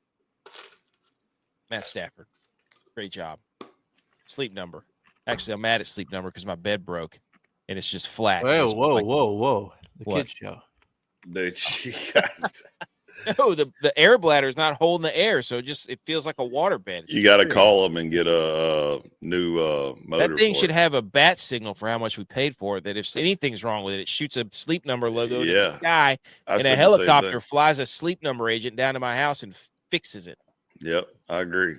Matt Stafford. Great job. Sleep Number. Actually, I'm mad at Sleep Number because my bed broke and it's just flat. Whoa. The kids show. No, the air bladder is not holding the air, so it feels like a water bed. You got to call them and get a new motor. That thing should have a bat signal for how much we paid for it, that if anything's wrong with it, it shoots a Sleep Number logo to the sky, and a helicopter flies a Sleep Number agent down to my house and fixes it. Yep, I agree.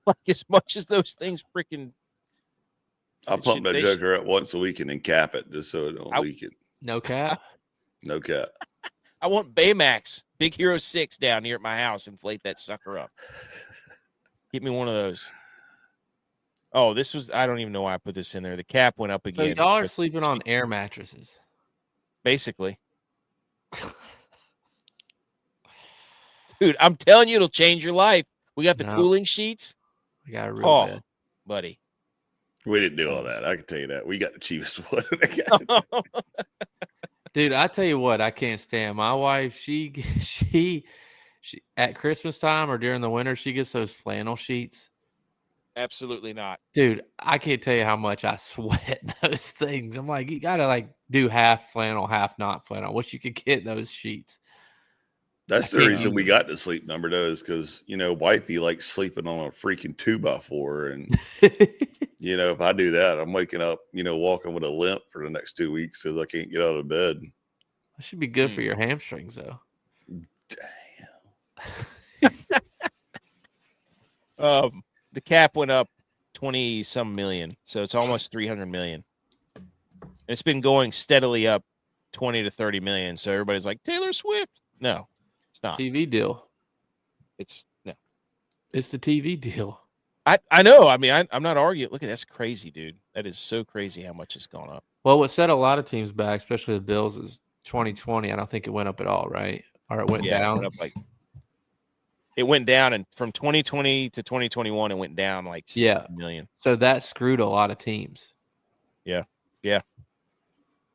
Like, as much as those things freaking... I pump that joker up once a week and then cap it just so it don't leak it. No cap? No cap. I want Baymax, Big Hero 6 down here at my house. Inflate that sucker up. Get me one of those. Oh, I don't even know why I put this in there. The cap went up again. So y'all are sleeping on air mattresses. Basically. Dude, I'm telling you, it'll change your life. We got the cooling sheets. We got a real bed. Buddy. We didn't do all that. I can tell you that. We got the cheapest one. Dude, I tell you what, I can't stand my wife. She at Christmas time or during the winter, she gets those flannel sheets. Absolutely not. Dude, I can't tell you how much I sweat in those things. I'm like, you gotta like do half flannel, half not flannel. Wish you could get those sheets. That's I the can't reason use we them. got the sleep number though, is because wifey likes sleeping on a freaking 2x4, and if I do that, I'm waking up, walking with a limp for the next 2 weeks because I can't get out of bed. That should be good for your hamstrings, though. Damn. The cap went up 20-some million, so it's almost 300 million. And it's been going steadily up 20 to 30 million. So everybody's like, Taylor Swift. No, it's not. TV deal. It's the TV deal. I know. I mean, I'm not arguing. Look at that's crazy, dude. That is so crazy how much it's gone up. Well, what set a lot of teams back, especially the Bills, is 2020. I don't think it went up at all, right? Or it went down. It went down, and from 2020 to 2021, it went down like 60 million. So that screwed a lot of teams. Yeah.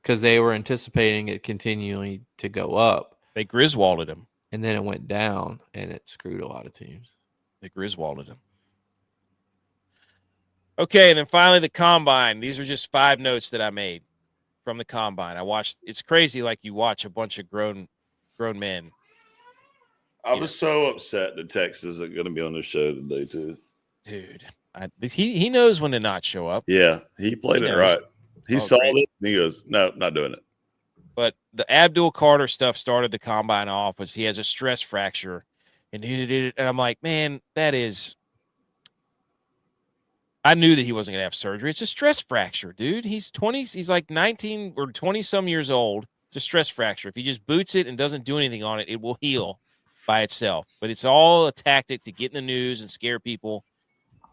Because they were anticipating it continuing to go up. They Griswolded him. And then it went down, and it screwed a lot of teams. They Griswolded him. Okay, and then finally the Combine. These are just 5 notes that I made from the Combine. I watched. It's crazy, like you watch a bunch of grown men. I was so upset that Texas isn't going to be on the show today, too. Dude, he knows when to not show up. Yeah, he played it right. He saw it, and he goes, no, not doing it. But the Abdul Carter stuff started the Combine off was he has a stress fracture. And I'm like, man, that is – I knew that he wasn't going to have surgery. It's a stress fracture, dude. He's 20 – he's like 19 or 20-some years old. It's a stress fracture. If he just boots it and doesn't do anything on it, it will heal by itself. But it's all a tactic to get in the news and scare people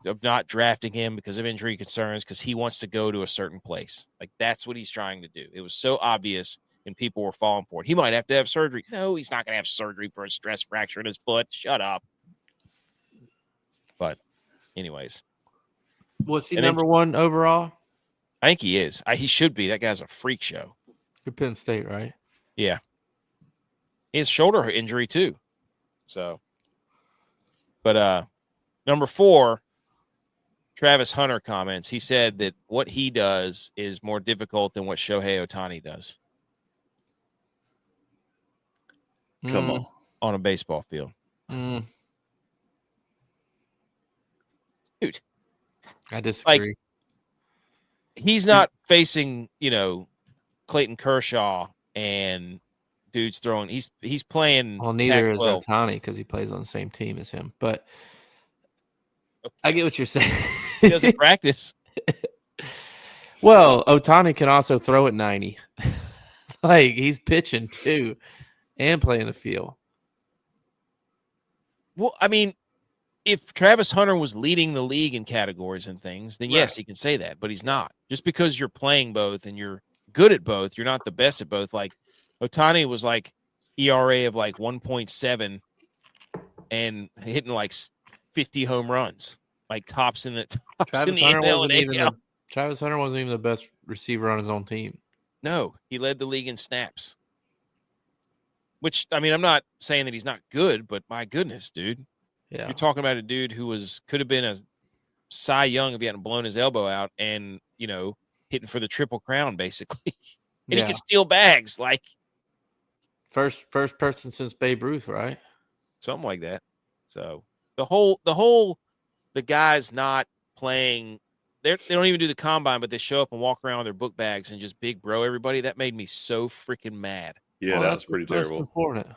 of not drafting him because of injury concerns because he wants to go to a certain place. Like, that's what he's trying to do. It was so obvious, and people were falling for it. He might have to have surgery. No, he's not going to have surgery for a stress fracture in his foot. Shut up. But anyways. Was he number 1 overall? I think he is. He should be. That guy's a freak show. Good Penn State, right? Yeah. He has shoulder injury too. So. But number 4, Travis Hunter comments. He said that what he does is more difficult than what Shohei Ohtani does. Come on a baseball field. Dude. I disagree. Like, he's not facing, Clayton Kershaw and dudes throwing. He's playing. Well, neither Pac-12. is Ohtani because he plays on the same team as him. But I get what you're saying. He doesn't practice. Well, Ohtani can also throw at 90. Like, he's pitching too and playing the field. Well, I mean, if Travis Hunter was leading the league in categories and things, then yes, he can say that. But he's not. Just because you're playing both and you're good at both, you're not the best at both. Like, Ohtani was like ERA of like 1.7 and hitting like 50 home runs, like tops in the NL and AL. Travis Hunter wasn't even the best receiver on his own team. No, he led the league in snaps. Which, I mean, I'm not saying that he's not good, but my goodness, dude. Yeah. You're talking about a dude who could have been a Cy Young if he hadn't blown his elbow out and, hitting for the Triple Crown, basically. And he can steal bags, like. First person since Babe Ruth, right? Something like that. So the guys not playing, they don't even do the combine, but they show up and walk around with their book bags and just big bro everybody. That made me so freaking mad. Yeah, that's pretty terrible. Important.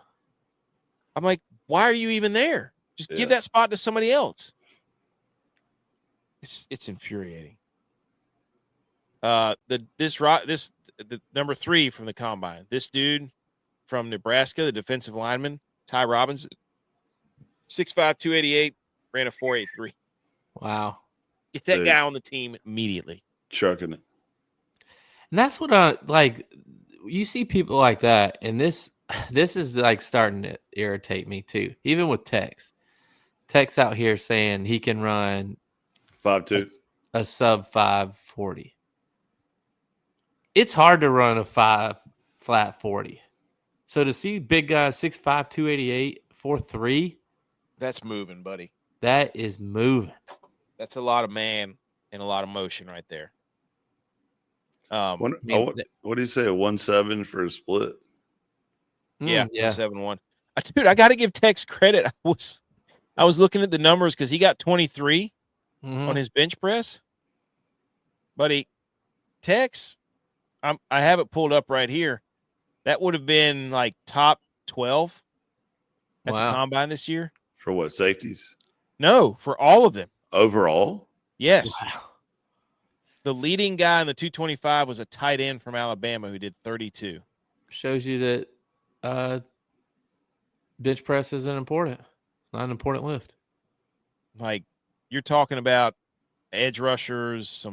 I'm like, why are you even there? Just give that spot to somebody else. It's infuriating. The number 3 from the combine. This dude from Nebraska, the defensive lineman, Ty Robinson, 6'5", 288, ran a 4.83. Wow. Get that guy on the team immediately. Chucking it. And that's what I like. You see people like that, and this is like starting to irritate me too. Even with Tex out here saying he can run 5.2, a sub 5.40. It's hard to run a flat 40. So to see big guys 6'5", 288, 4'3", That's moving, buddy. that is moving. That's a lot of man and a lot of motion right there. What do you say? A 1.7 for a split? Yeah. 1.71. Dude, I got to give Tex credit. I was looking at the numbers because he got 23 on his bench press. Buddy, Tex, I have it pulled up right here. That would have been like top 12 at the combine this year. For what, safeties? No, for all of them. Overall? Yes. Wow. The leading guy in the 225 was a tight end from Alabama who did 32. Shows you that bench press isn't important. It's not an important lift. Like, you're talking about edge rushers,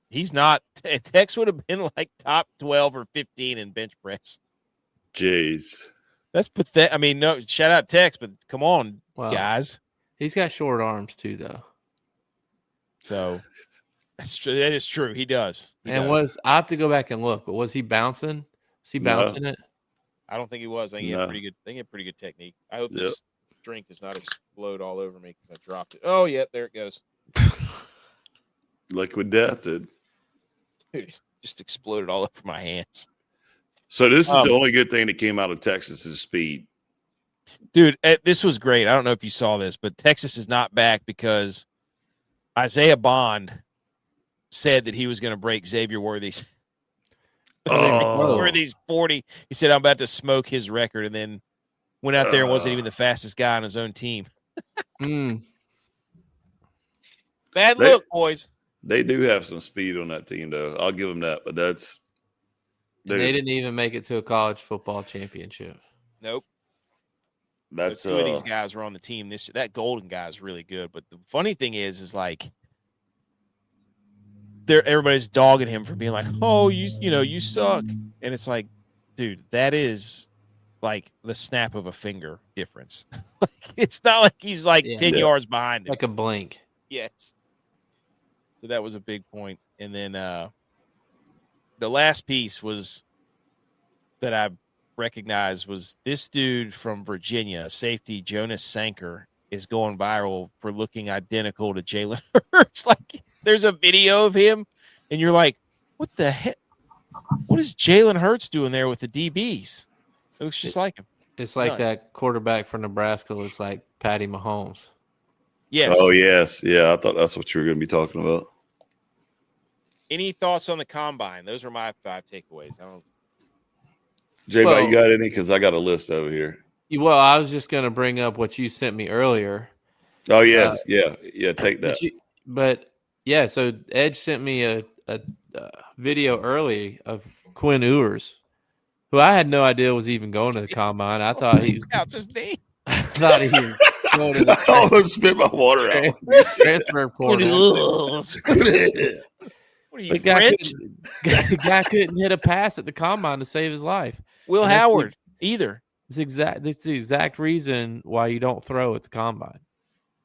he's not. Tex would have been like top 12 or 15 in bench press. Jeez. That's pathetic. I mean, no, shout out Tex, but come on, guys. He's got short arms too, though. So that's true. That is true. He does. I have to go back and look, but was he bouncing? Was he bouncing it? I don't think he was. I think he had pretty good. I think he had pretty good technique. I hope this drink does not explode all over me because I dropped it. Oh yeah, there it goes. Liquid death, dude. Just exploded all over my hands. So this is the only good thing that came out of Texas's speed. Dude, this was great. I don't know if you saw this, but Texas is not back because Isaiah Bond said that he was going to break Xavier Worthy's. Worthy's 40. He said, I'm about to smoke his record, and then went out there and wasn't even the fastest guy on his own team. Bad look, boys. They do have some speed on that team, though. I'll give them that, but that's... They didn't even make it to a college football championship. Nope. That's two of these guys were on the team this year. That Golden guy is really good, but the funny thing is like everybody's dogging him for being like, "Oh, you suck," and it's like, dude, that is like the snap of a finger difference. It's not like he's like 10 yards behind him, like a blink. Yes. So that was a big point, and then the last piece was that I recognized was this dude from Virginia, safety Jonas Sanker, is going viral for looking identical to Jalen Hurts. Like, there's a video of him, and you're like, what the heck? What is Jalen Hurts doing there with the DBs? It looks just like him. It's like that quarterback for Nebraska looks like Patty Mahomes. Yes. Oh, yes. Yeah, I thought that's what you were going to be talking about. Any thoughts on the combine? Those are my 5 takeaways. J-Bot, you got any? Because I got a list over here. Well, I was just going to bring up what you sent me earlier. Oh, yes. Yeah, take that. So Edge sent me a video early of Quinn Ewers, who I had no idea was even going to the combine. I thought he was – That's his name. I thought he was going to the – I almost spit my water out. Transfer portal. What are you, French? The guy couldn't hit a pass at the combine to save his life. Will Howard either. That's the exact reason why you don't throw at the combine.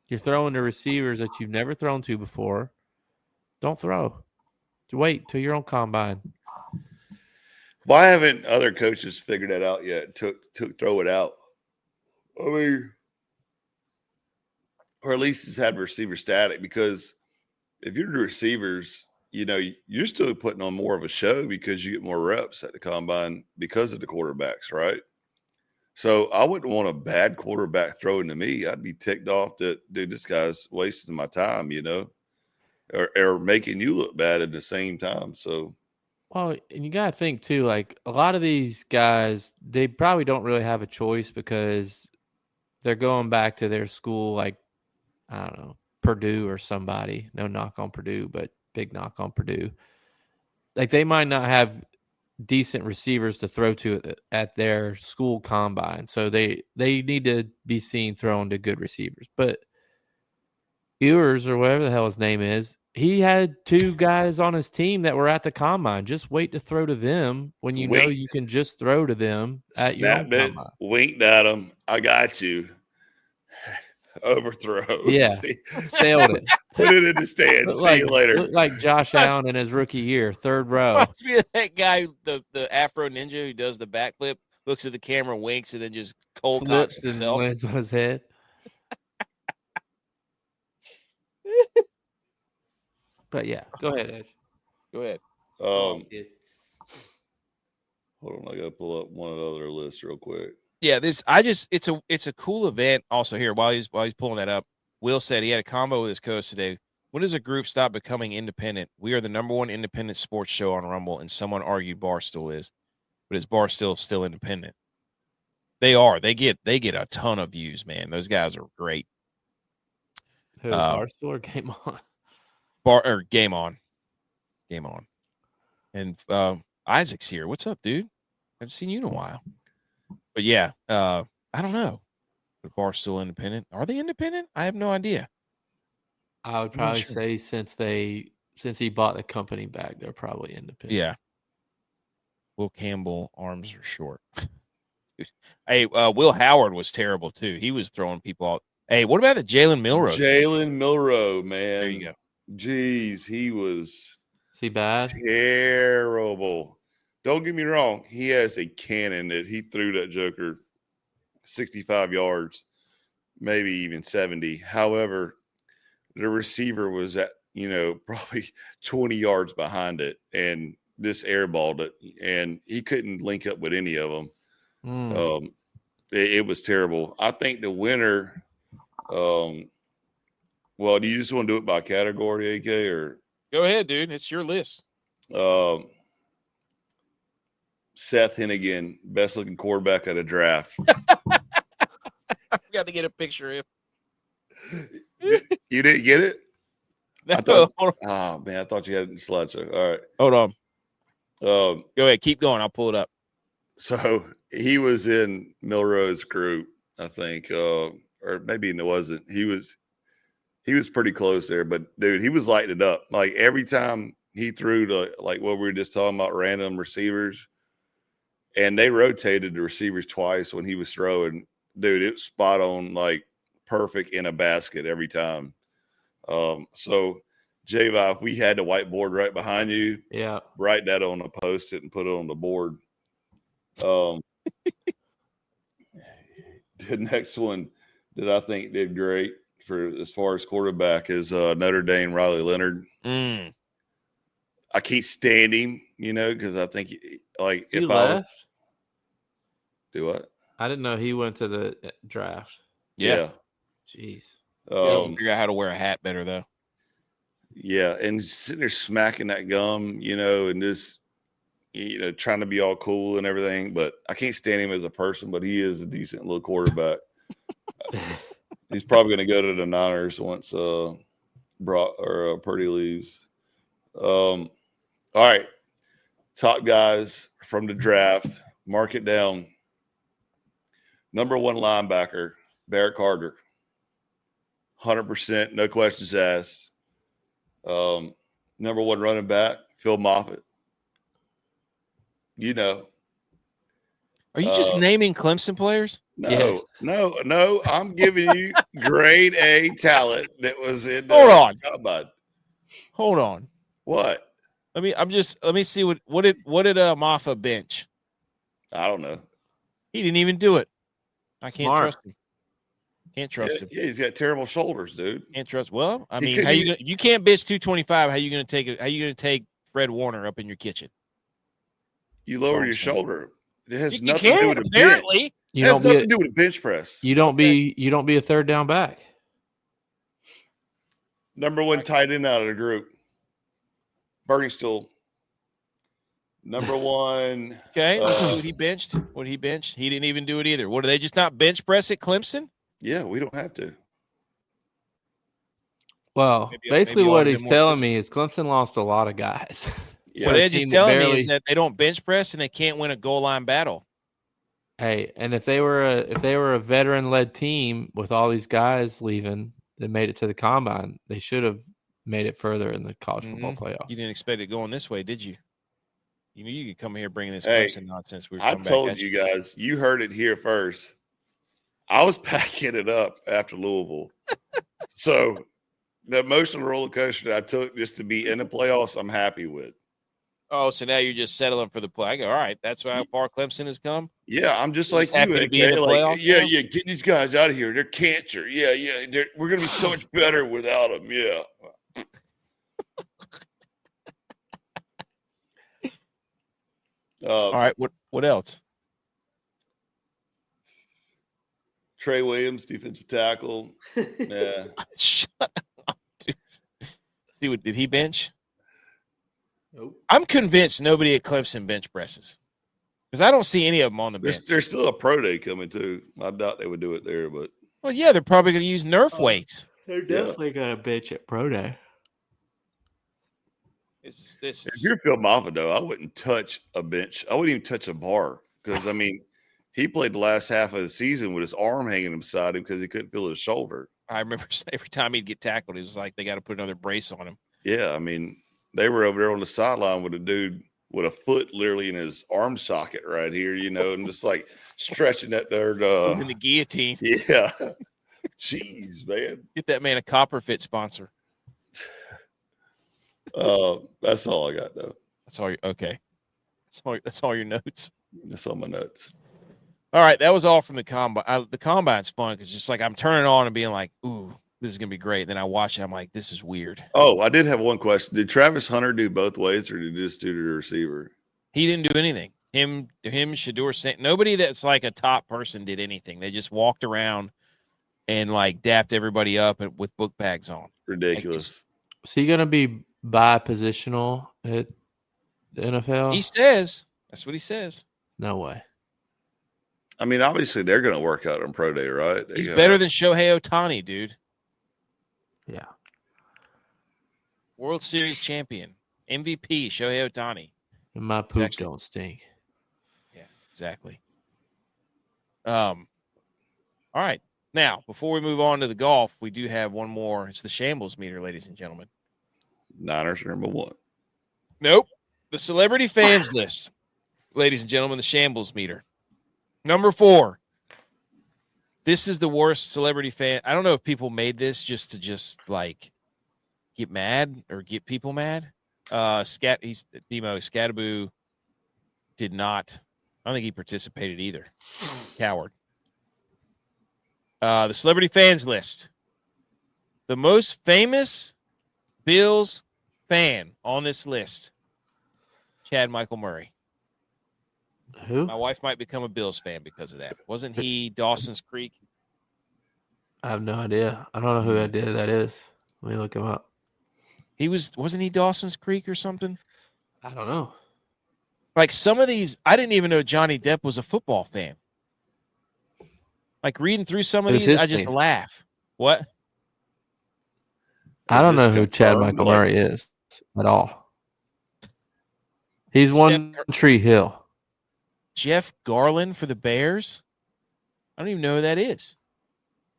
You're throwing to receivers that you've never thrown to before. Don't throw. Wait till you're on combine. Why haven't other coaches figured that out yet? Throw it out. I mean, or at least it's had receiver static, because if you're the receivers, you're still putting on more of a show because you get more reps at the combine because of the quarterbacks, right? So I wouldn't want a bad quarterback throwing to me. I'd be ticked off that, dude, this guy's wasting my time, or making you look bad at the same time. So, well, and you got to think too, like a lot of these guys, they probably don't really have a choice because they're going back to their school, like, I don't know, Purdue or somebody. No knock on Purdue, but big knock on Purdue. Like, they might not have decent receivers to throw to at their school combine, so they need to be seen throwing to good receivers. But Ewers, or whatever the hell his name is, he had 2 guys on his team that were at the combine. Just wait to throw to them when you know you can just throw to them at your own combine. Winked at him. I got you. overthrow. Yeah. Sailed it. Put it in the stand. See you later. Looked like Josh Allen in his rookie year, third row. Reminds me of that guy, the Afro Ninja who does the backflip, looks at the camera, winks, and then just cold cocks Flips and himself. lands on his head. But yeah, go ahead, Edge. Go ahead. Hold on, I gotta pull up one other list real quick. Yeah, it's a cool event. Also here, while he's pulling that up, Will said he had a combo with his coach today. When does a group stop becoming independent? We are the #1 independent sports show on Rumble, and someone argued Barstool is, but is Barstool still independent? They are. They get a ton of views, man. Those guys are great. Who, Barstool or Game On? Game On. Game On. And Isaac's here. What's up, dude? Haven't seen you in a while. But yeah, I don't know. But Barstool independent? Are they independent? I have no idea. I would probably say since he bought the company back, they're probably independent. Yeah. Will Campbell, arms are short. Hey, Will Howard was terrible too. He was throwing people out. Hey, what about the Jalen Milroe? Jalen Milroe, man. There you go. Jeez, he was. Is he bad? Terrible. Don't get me wrong. He has a cannon that he threw that joker 65 yards, maybe even 70. However, the receiver was at, probably 20 yards behind it and this airballed it, and he couldn't link up with any of them. It was terrible. I think the winner, well, do you just want to do it by category, AK, or? Go ahead, dude. It's your list. Seth Hennigan, best looking quarterback at a draft. I got to get a picture of him. You didn't get it? No, oh man, I thought you had it in slideshow. All right, hold on. Go ahead, keep going. I'll pull it up. So he was in Milroe's group, I think, or maybe it wasn't. He was pretty close there, but dude, he was lighting it up. Like every time he threw to like what we were just talking about, random receivers, and they rotated the receivers twice when he was throwing. Dude, it was spot on, like perfect in a basket every time. So J-Vi, if we had the whiteboard right behind you, yeah, write that on a post-it and put it on the board. The next one that I think did great for as far as quarterback is Notre Dame Riley Leonard. Mm. I can't stand him, because I think like he if left. Do what? I didn't know he went to the draft. Yeah. Jeez. Figure out how to wear a hat better though. Yeah, and sitting there smacking that gum, and just trying to be all cool and everything. But I can't stand him as a person. But he is a decent little quarterback. He's probably going to go to the Niners once Purdy leaves. All right, top guys from the draft. Mark it down. #1 linebacker, Barrett Carter. 100%, no questions asked. #1 running back, Phil Moffitt. Are you just naming Clemson players? No, yes. no. I'm giving you grade A talent that was in. Hold on. Combine. Hold on. What? Let me see what did Moffitt bench? I don't know. He didn't even do it. I can't Smart. trust him. Can't trust him. Yeah, he's got terrible shoulders, dude. Can't trust. Well, I mean, you can't bench 225. How you going to take Fred Warner up in your kitchen? You lower your shoulder. It has You nothing to do with a apparently. bench. It has nothing to do with a bench press. You don't be a third down back. #1 tight end out of the group, Bergenstool. #1. Okay, let's see what he benched. What he benched? He didn't even do it either. What, do they just not bench press at Clemson? Yeah, we don't have to. Well, basically what he's telling me is Clemson lost a lot of guys. Yeah. What Edge is telling me is that they don't bench press and they can't win a goal line battle. Hey, and if they were a veteran led team with all these guys leaving that made it to the combine, they should have made it further in the college football playoff. You didn't expect it going this way, did you? You knew you could come here bringing this Clemson nonsense. I told you guys, you heard it here first. I was packing it up after Louisville. So the emotional roller coaster I took just to be in the playoffs, I'm happy with. Oh, so now you're just settling for the play. I go, all right, that's how far Clemson has come. Yeah, I'm just You're like just happy you, to be in the playoffs now? yeah, get these guys out of here. They're cancer. Yeah. We're gonna be so much better without them. Yeah. All right, what else? Trey Williams, defensive tackle. Yeah. Shut up, dude. See what did he bench? Nope. I'm convinced nobody at Clemson bench presses because I don't see any of them on the bench. There's still a pro day coming too. I doubt they would do it there, but Well, yeah, they're probably going to use Nerf weights. They're definitely got a bench at Pro Day. This if you're Phil Moffitt, though, I wouldn't touch a bench. I wouldn't even touch a bar because, I mean, he played the last half of the season with his arm hanging beside him because he couldn't feel his shoulder. I remember every time he'd get tackled, it was like they got to put another brace on him. Yeah, I mean, they were over there on the sideline with a dude with a foot literally in his arm socket right here, and just like stretching that there. In the guillotine. Yeah. Jeez, man. Get that man a Copperfit sponsor. That's all I got, though. That's all. Okay. That's all your notes. That's all my notes. All right, that was all from the combine. The combine's fun because just like I'm turning on and being like, "Ooh, this is gonna be great." Then I watch it, I'm like, "This is weird." Oh, I did have one question. Did Travis Hunter do both ways, or did he just do the receiver? He didn't do anything. Him, Shador, nobody that's like a top person did anything. They just walked around and like dapped everybody up with book bags on. Ridiculous. Is he gonna be bi-positional at the NFL? He says that's what he says. No way. I mean, obviously they're going to work out on pro day, right? He's better than Shohei Ohtani, dude. Yeah. World Series champion, MVP, Shohei Ohtani. And my poop don't stink. Yeah, exactly. All right. Now, before we move on to the golf, we do have one more. It's the Shambles meter, ladies and gentlemen. Niners are number one. Nope. The celebrity fans list, ladies and gentlemen, the Shambles meter. Number 4. This is the worst celebrity fan. I don't know if people made this just to like get mad or get people mad. Deebo Samuel did not. I don't think he participated either. Coward. The celebrity fans list. The most famous Bills fan on this list. Chad Michael Murray. Who? My wife might become a Bills fan because of that. Wasn't he Dawson's Creek? I have no idea. I don't know who that is. Let me look him up. Wasn't he Dawson's Creek or something? I don't know. Like some of these, I didn't even know Johnny Depp was a football fan. Like reading through some of these, I just laugh. What? I don't know who Chad Michael Murray is at all. He's One Tree Hill. Jeff Garland for the Bears? I don't even know who that is.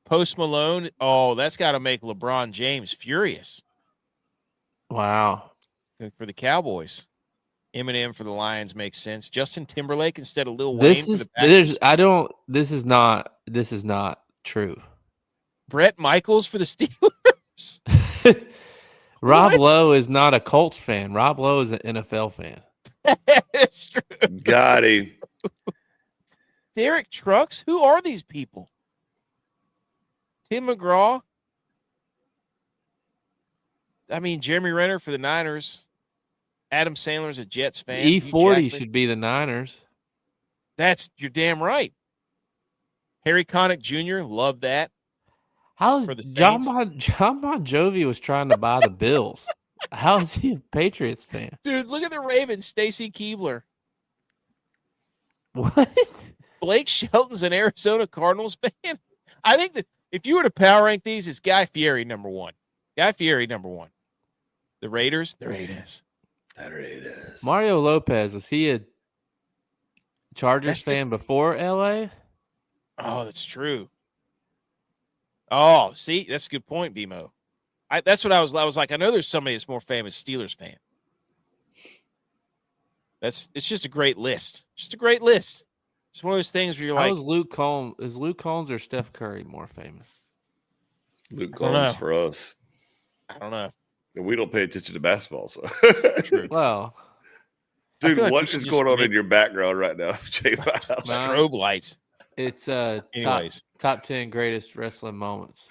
Post Malone. Oh, that's got to make LeBron James furious. Wow. For the Cowboys. Eminem for the Lions makes sense. Justin Timberlake instead of Lil Wayne for the Packers. This is not true. Brett Michaels for the Steelers. Rob Lowe is not a Colts fan. Rob Lowe is an NFL fan. It's true. Got him. Derek Trucks? Who are these people? Tim McGraw? I mean, Jeremy Renner for the Niners. Adam Sandler's a Jets fan. E40 should be the Niners. You're damn right. Harry Connick Jr., love that. How's John Bon Jovi was trying to buy the Bills? How is he a Patriots fan? Dude, look at the Ravens. Stacy Keebler. What? Blake Shelton's an Arizona Cardinals fan. I think that if you were to power rank these, it's Guy Fieri number 1. Guy Fieri number 1. The Raiders. Mario Lopez, was he a Chargers fan before LA? Oh, that's true. Oh, see, that's a good point, BMO. That's what I was like, I know there's somebody that's more famous Steelers fan. It's just a great list. Just a great list. It's one of those things where you're How like, is Luke Combs? Is Luke Combs or Steph Curry more famous? Luke I don't know. Combs for us. I don't know. And we don't pay attention to basketball, so True. Well, I dude, feel like we what should is just going on make- in your background right now, Jay Miles? strobe lights. it's Anyways. top 10 greatest wrestling moments.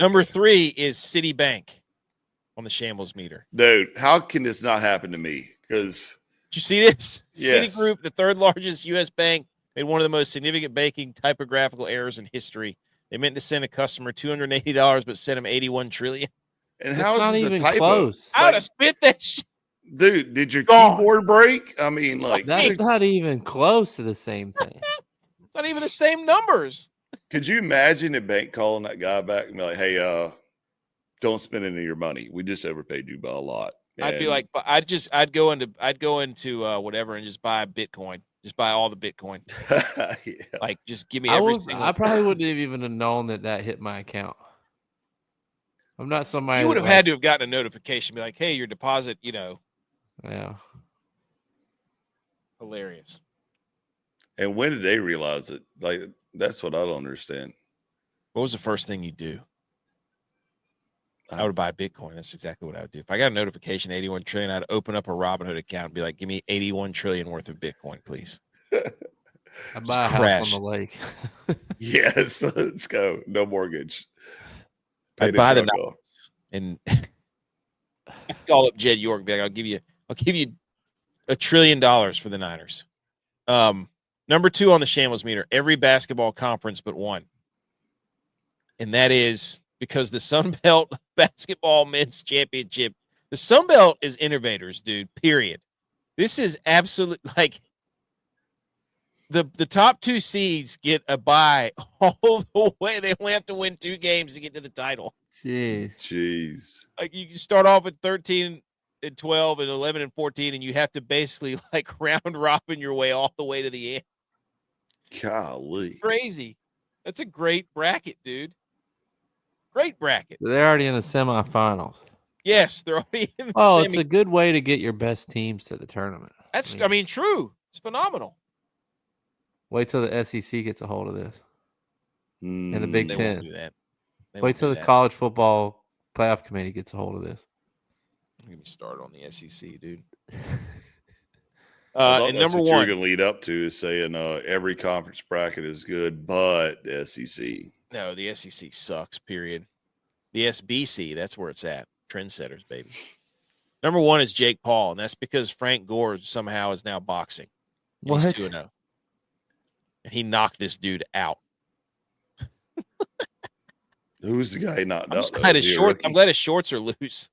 Number 3 is Citibank on the shambles meter. Dude, how can this not happen to me? Because Did you see this? Yes. Citigroup, the third largest U.S. bank, made one of the most significant banking typographical errors in history. They meant to send a customer $280, but sent him $81 trillion. and It's how not is this even a typo? close. I would have spit that shit. Dude, did your Gone. keyboard break? I mean, like, That's not even close to the same thing. It's not even the same numbers. could you imagine a bank calling that guy back and be like, "Hey, don't spend any of your money. We just overpaid you by a lot." I'd be And- like, I'd go into whatever and just buy Bitcoin. Just buy all the Bitcoin. yeah. Like, just give me every single. I probably wouldn't have even known that hit my account. I'm not somebody. You would have that, had to have gotten a notification, be like, "Hey, your deposit." Yeah. Hilarious. And when did they realize it? Like, that's what I don't understand. What was the first thing you do? I would buy Bitcoin. That's exactly what I would do. If I got a notification, 81 trillion, I'd open up a Robinhood account and be like, give me 81 trillion worth of Bitcoin, please. I'd buy a crash. house on the lake. Yes, let's go. No mortgage. Pay I'd buy the truck off. and call up Jed York. Be like, I'll give you $1 trillion for the Niners. Number 2 on the shambles meter, every basketball conference but one. And that is because the Sun Belt Basketball Men's Championship, the Sun Belt is innovators, dude, period. This is absolute, like, the top 2 seeds get a bye all the way. They only have to win 2 games to get to the title. Jeez. Like, you can start off at 13 and 12 and 11 and 14, and you have to basically, like, round robin your way all the way to the end. Golly. It's crazy. That's a great bracket, dude. Great bracket. They're already in the semifinals. Yes, they're already in the Oh, semi. it's a good way to get your best teams to the tournament. That's, I mean, true. It's phenomenal. Wait till the SEC gets a hold of this. And the Big They Ten. won't do that. They Wait won't till do the that. college football playoff committee gets a hold of this. Get me started on the SEC, dude. I thought And that's number what you're 1. going to lead up to is saying every conference bracket is good, but the SEC. No, the SEC sucks, period. The SBC, that's where it's at. Trendsetters, baby. Number 1 is Jake Paul, and that's because Frank Gore somehow is now boxing. And What? he's 2-0. And he knocked this dude out. Who's the guy knocked I'm out? just though? glad Is his he a short. rookie? I'm glad his shorts are loose.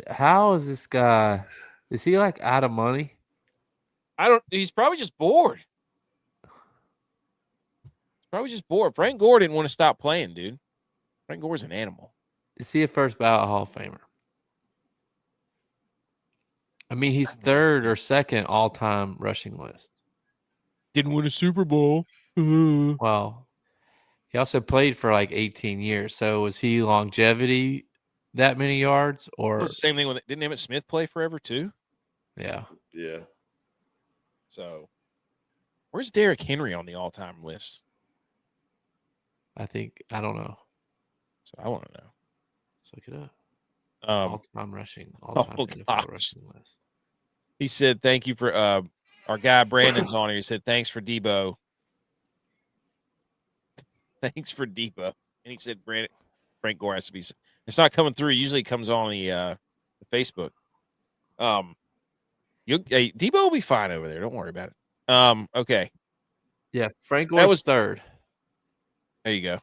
How is this guy? Is he like out of money? He's probably just bored. He's probably just bored. Frank Gore didn't want to stop playing, dude. Frank Gore's an animal. Is he a first ballot Hall of Famer? I mean, he's third or second all-time rushing list. Didn't win a Super Bowl. Well, he also played for like 18 years. So was he longevity that many yards It or was the same thing with didn't Emmitt Smith play forever too? yeah? Yeah. So where's Derrick Henry on the all-time list? I don't know. So I want to know. Let's look it up. Um, All-time oh, NFL gosh. rushing list. he said thank you for our guy Brandon's on here. He said thanks for Deebo. Thanks for Deebo. And he said Frank Gore has to be. It's not coming through. Usually it comes on the Facebook. Deebo will be fine over there. Don't worry about it. Okay. Yeah, Frank That Gore was- was third. There you go.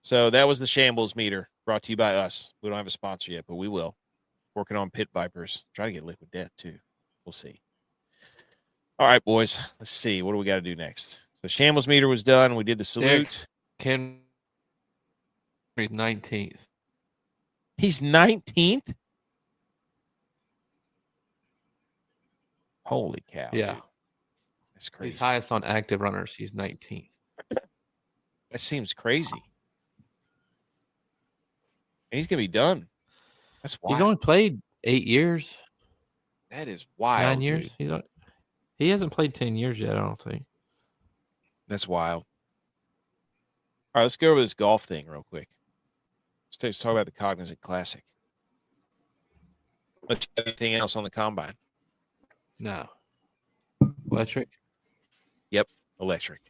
So that was the shambles meter brought to you by us. We don't have a sponsor yet, but we will. Working on Pit Vipers. Try to get Liquid Death too. We'll see. All right, boys. Let's see. What do we got to do next? So shambles meter was done. We did the salute. Henry's 19th. He's 19th. Holy cow. Yeah. Dude. That's crazy. He's highest on active runners. He's 19th. That seems crazy. And he's going to be done. That's wild. He's only played 8 years, That is wild. 9 years. Dude. He hasn't played 10 years yet, I don't think. That's wild. All right, let's go over this golf thing real quick. Let's talk about the Cognizant Classic. Let's get anything else on the combine. No. Electric? Yep, electric.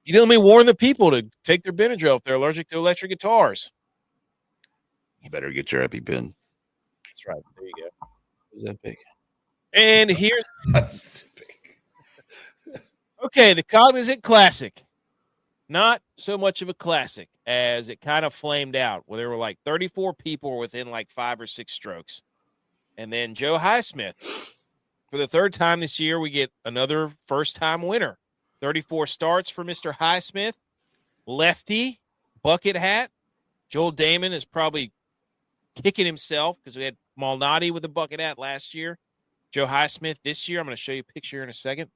You know, let me warn the people to take their Benadryl if they're allergic to electric guitars. You better get your EpiPen. That's right. There you go. Is that big? And here's okay, the Cognizant Classic. Not so much of a classic as it kind of flamed out where there were like 34 people within like 5 or 6 strokes. And then Joe Highsmith, for the third time this year, we get another first-time winner. 34 starts for Mr. Highsmith. Lefty, bucket hat. Joel Damon is probably kicking himself because we had Malnati with a bucket hat last year. Joe Highsmith this year. I'm going to show you a picture in a second.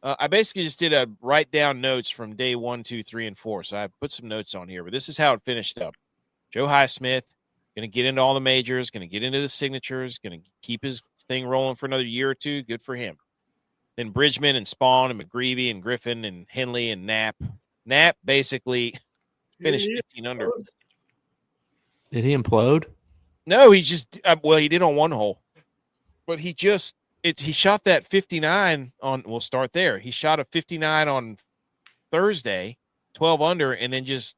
I basically just did a write down notes from day 1, 2, 3, and 4. So I put some notes on here, but this is how it finished up. Joe Highsmith going to get into all the majors, going to get into the signatures, going to keep his thing rolling for another year or two. Good for him. Then Bridgman and Spawn and McGreevy and Griffin and Henley and Knapp. Knapp basically finished 15 under. Did he implode? No, he just he did on one hole, but he shot that 59 on. We'll start there. He shot a 59 on Thursday, 12 under, and then just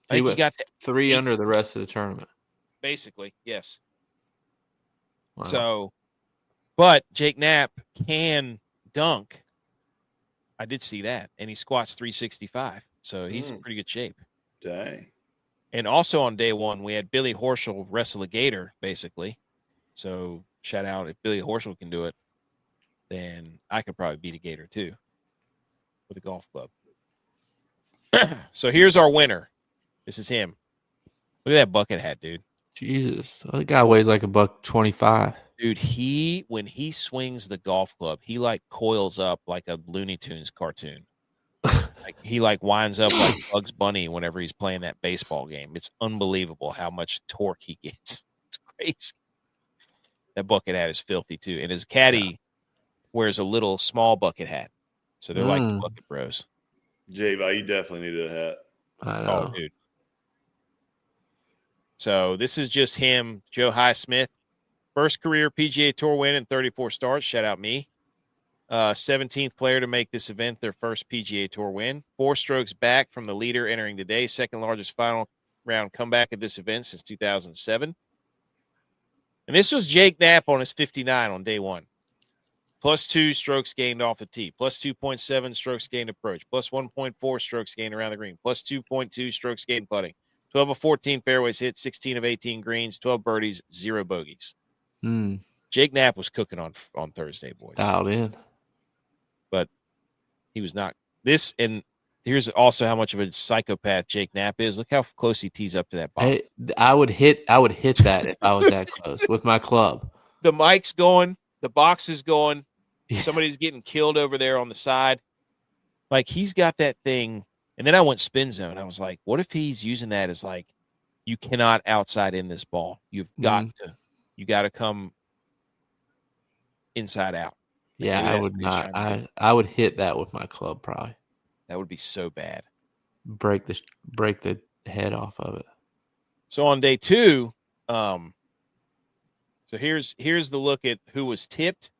I think he got 3 under the rest of the tournament. Basically, yes. Wow. So, but Jake Knapp can dunk. I did see that, and he squats 365, so he's in pretty good shape. Dang. And also on day 1, we had Billy Horschel wrestle a gator, basically. So shout out, if Billy Horschel can do it, then I could probably beat a gator too with a golf club. So here's our winner. This is him. Look at that bucket hat, dude. Jesus, that guy weighs like $125. Dude, when he swings the golf club, he like coils up like a Looney Tunes cartoon. Like he like winds up like Bugs Bunny whenever he's playing that baseball game. It's unbelievable how much torque he gets. It's crazy. That bucket hat is filthy too. And his caddy wears a little small bucket hat. So they're like the bucket bros. J-Vi, you definitely needed a hat. I know. Oh, dude. So this is just him, Joe Highsmith. First career PGA Tour win in 34 starts. Shout out me. 17th player to make this event their first PGA Tour win. 4 strokes back from the leader entering today. Second largest final round comeback at this event since 2007. And this was Jake Knapp on his 59 on day 1. Plus 2 strokes gained off the tee. Plus 2.7 strokes gained approach. Plus 1.4 strokes gained around the green. Plus 2.2 strokes gained putting. 12 of 14 fairways hit. 16 of 18 greens. 12 birdies. 0 bogeys. Jake Knapp was cooking on Thursday, boys. Dialed in. But he was not. This, and here's also how much of a psychopath Jake Knapp is. Look how close he tees up to that ball. Hey, I would hit that if I was that close with my club. The mic's going, the box is going, somebody's getting killed over there on the side. Like he's got that thing. And then I went spin zone. I was like, what if he's using that as like, you cannot outside in this ball. You got to come inside out. Yeah, I would not. I would hit that with my club probably. That would be so bad. Break the head off of it. So on day 2, so here's the look at who was tipped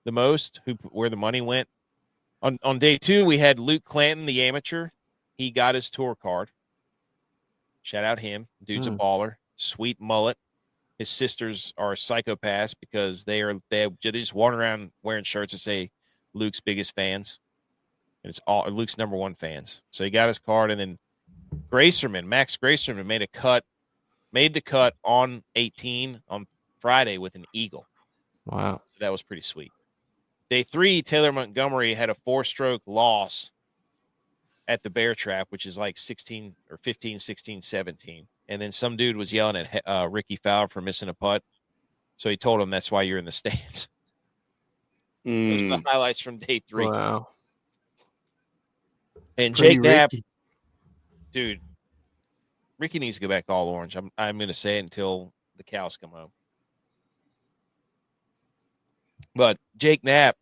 the most, where the money went. On day 2, we had Luke Clanton, the amateur. He got his tour card. Shout out him. Dude's a baller. Sweet mullet. His sisters are psychopaths because they just walk around wearing shirts that say Luke's biggest fans. And it's all Luke's number 1 fans. So he got his card, and then Max Gracerman made the cut on 18 on Friday with an eagle. Wow. So that was pretty sweet. Day 3, Taylor Montgomery had a 4-stroke loss at the Bear Trap, which is like 16 or 15, 16, 17. And then some dude was yelling at Ricky Fowler for missing a putt. So he told him that's why you're in the stands. Those are the highlights from day 3. Wow. And Jake Knapp, dude, Ricky needs to go back all orange. I'm going to say it until the cows come home. But Jake Knapp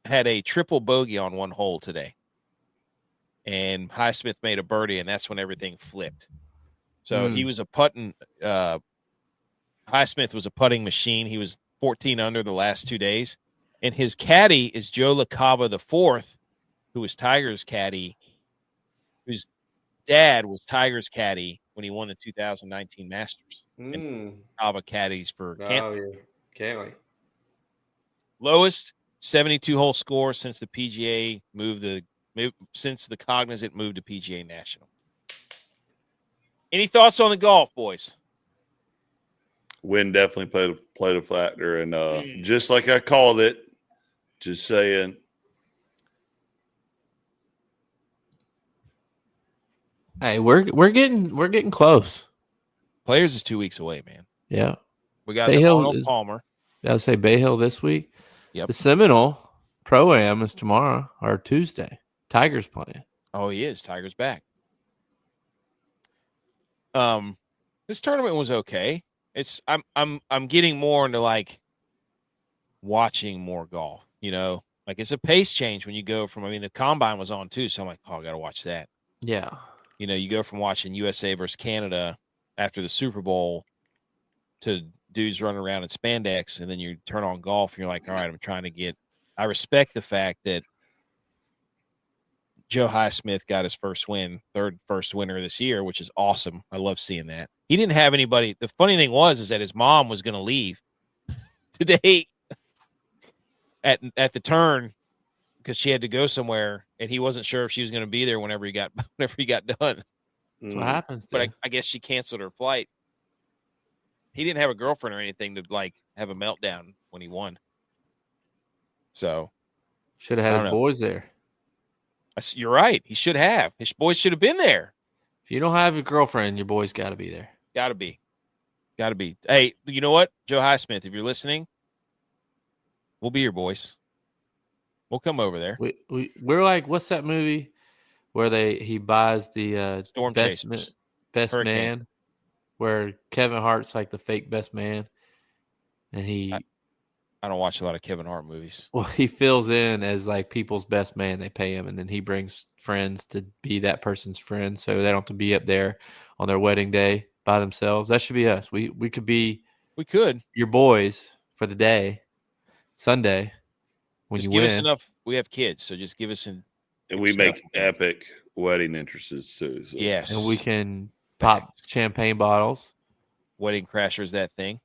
had a triple bogey on one hole today. And Highsmith made a birdie, and that's when everything flipped. So he was a putting Highsmith was a putting machine. He was 14 under the last 2 days. And his caddy is Joe LaCava IV, who was Tiger's caddy, whose dad was Tiger's caddy when he won the 2019 Masters. And LaCava caddies for Cantley. Lowest 72-hole score since the PGA since the Cognizant moved to PGA National. Any thoughts on the golf, boys? Win definitely played a factor, and just like I called it, just saying. Hey, we're getting close. Players is 2 weeks away, man. Yeah, we got Arnold Palmer. I'll say Bay Hill this week. Yep. The Seminole Pro-Am is tomorrow or Tuesday. Tiger's playing. Oh, he is. Tiger's back. This tournament was okay. I'm getting more into like watching more golf, you know. Like it's a pace change when you go from the combine was on too, so I'm like, oh, I gotta watch that. Yeah. You know, you go from watching USA versus Canada after the Super Bowl to dudes running around in spandex, and then you turn on golf and you're like, all right, I respect the fact that Joe Highsmith got his first winner this year, which is awesome. I love seeing that. He didn't have anybody. The funny thing is that his mom was going to leave today at the turn because she had to go somewhere, and he wasn't sure if she was going to be there whenever he got done. That's what happens. But I guess she canceled her flight. He didn't have a girlfriend or anything to like have a meltdown when he won. So should have had his boys there. You're right. He should have. His boys should have been there. If you don't have a girlfriend, your boys got to be there. Got to be. Hey, you know what? Joe Highsmith, if you're listening, we'll be your boys. We'll come over there. We're like, what's that movie where he buys the Storm Chasers. Best man, where Kevin Hart's like the fake best man, and I don't watch a lot of Kevin Hart movies. Well, he fills in as like people's best man. They pay him, and then he brings friends to be that person's friend, so they don't have to be up there on their wedding day by themselves. That should be us. We could be. We could your boys for the day, Sunday. When just you give win. us enough. We have kids, so just give us an. And we make epic wedding entrances too. So. Yes, and we can pop champagne bottles. Wedding Crashers, that thing.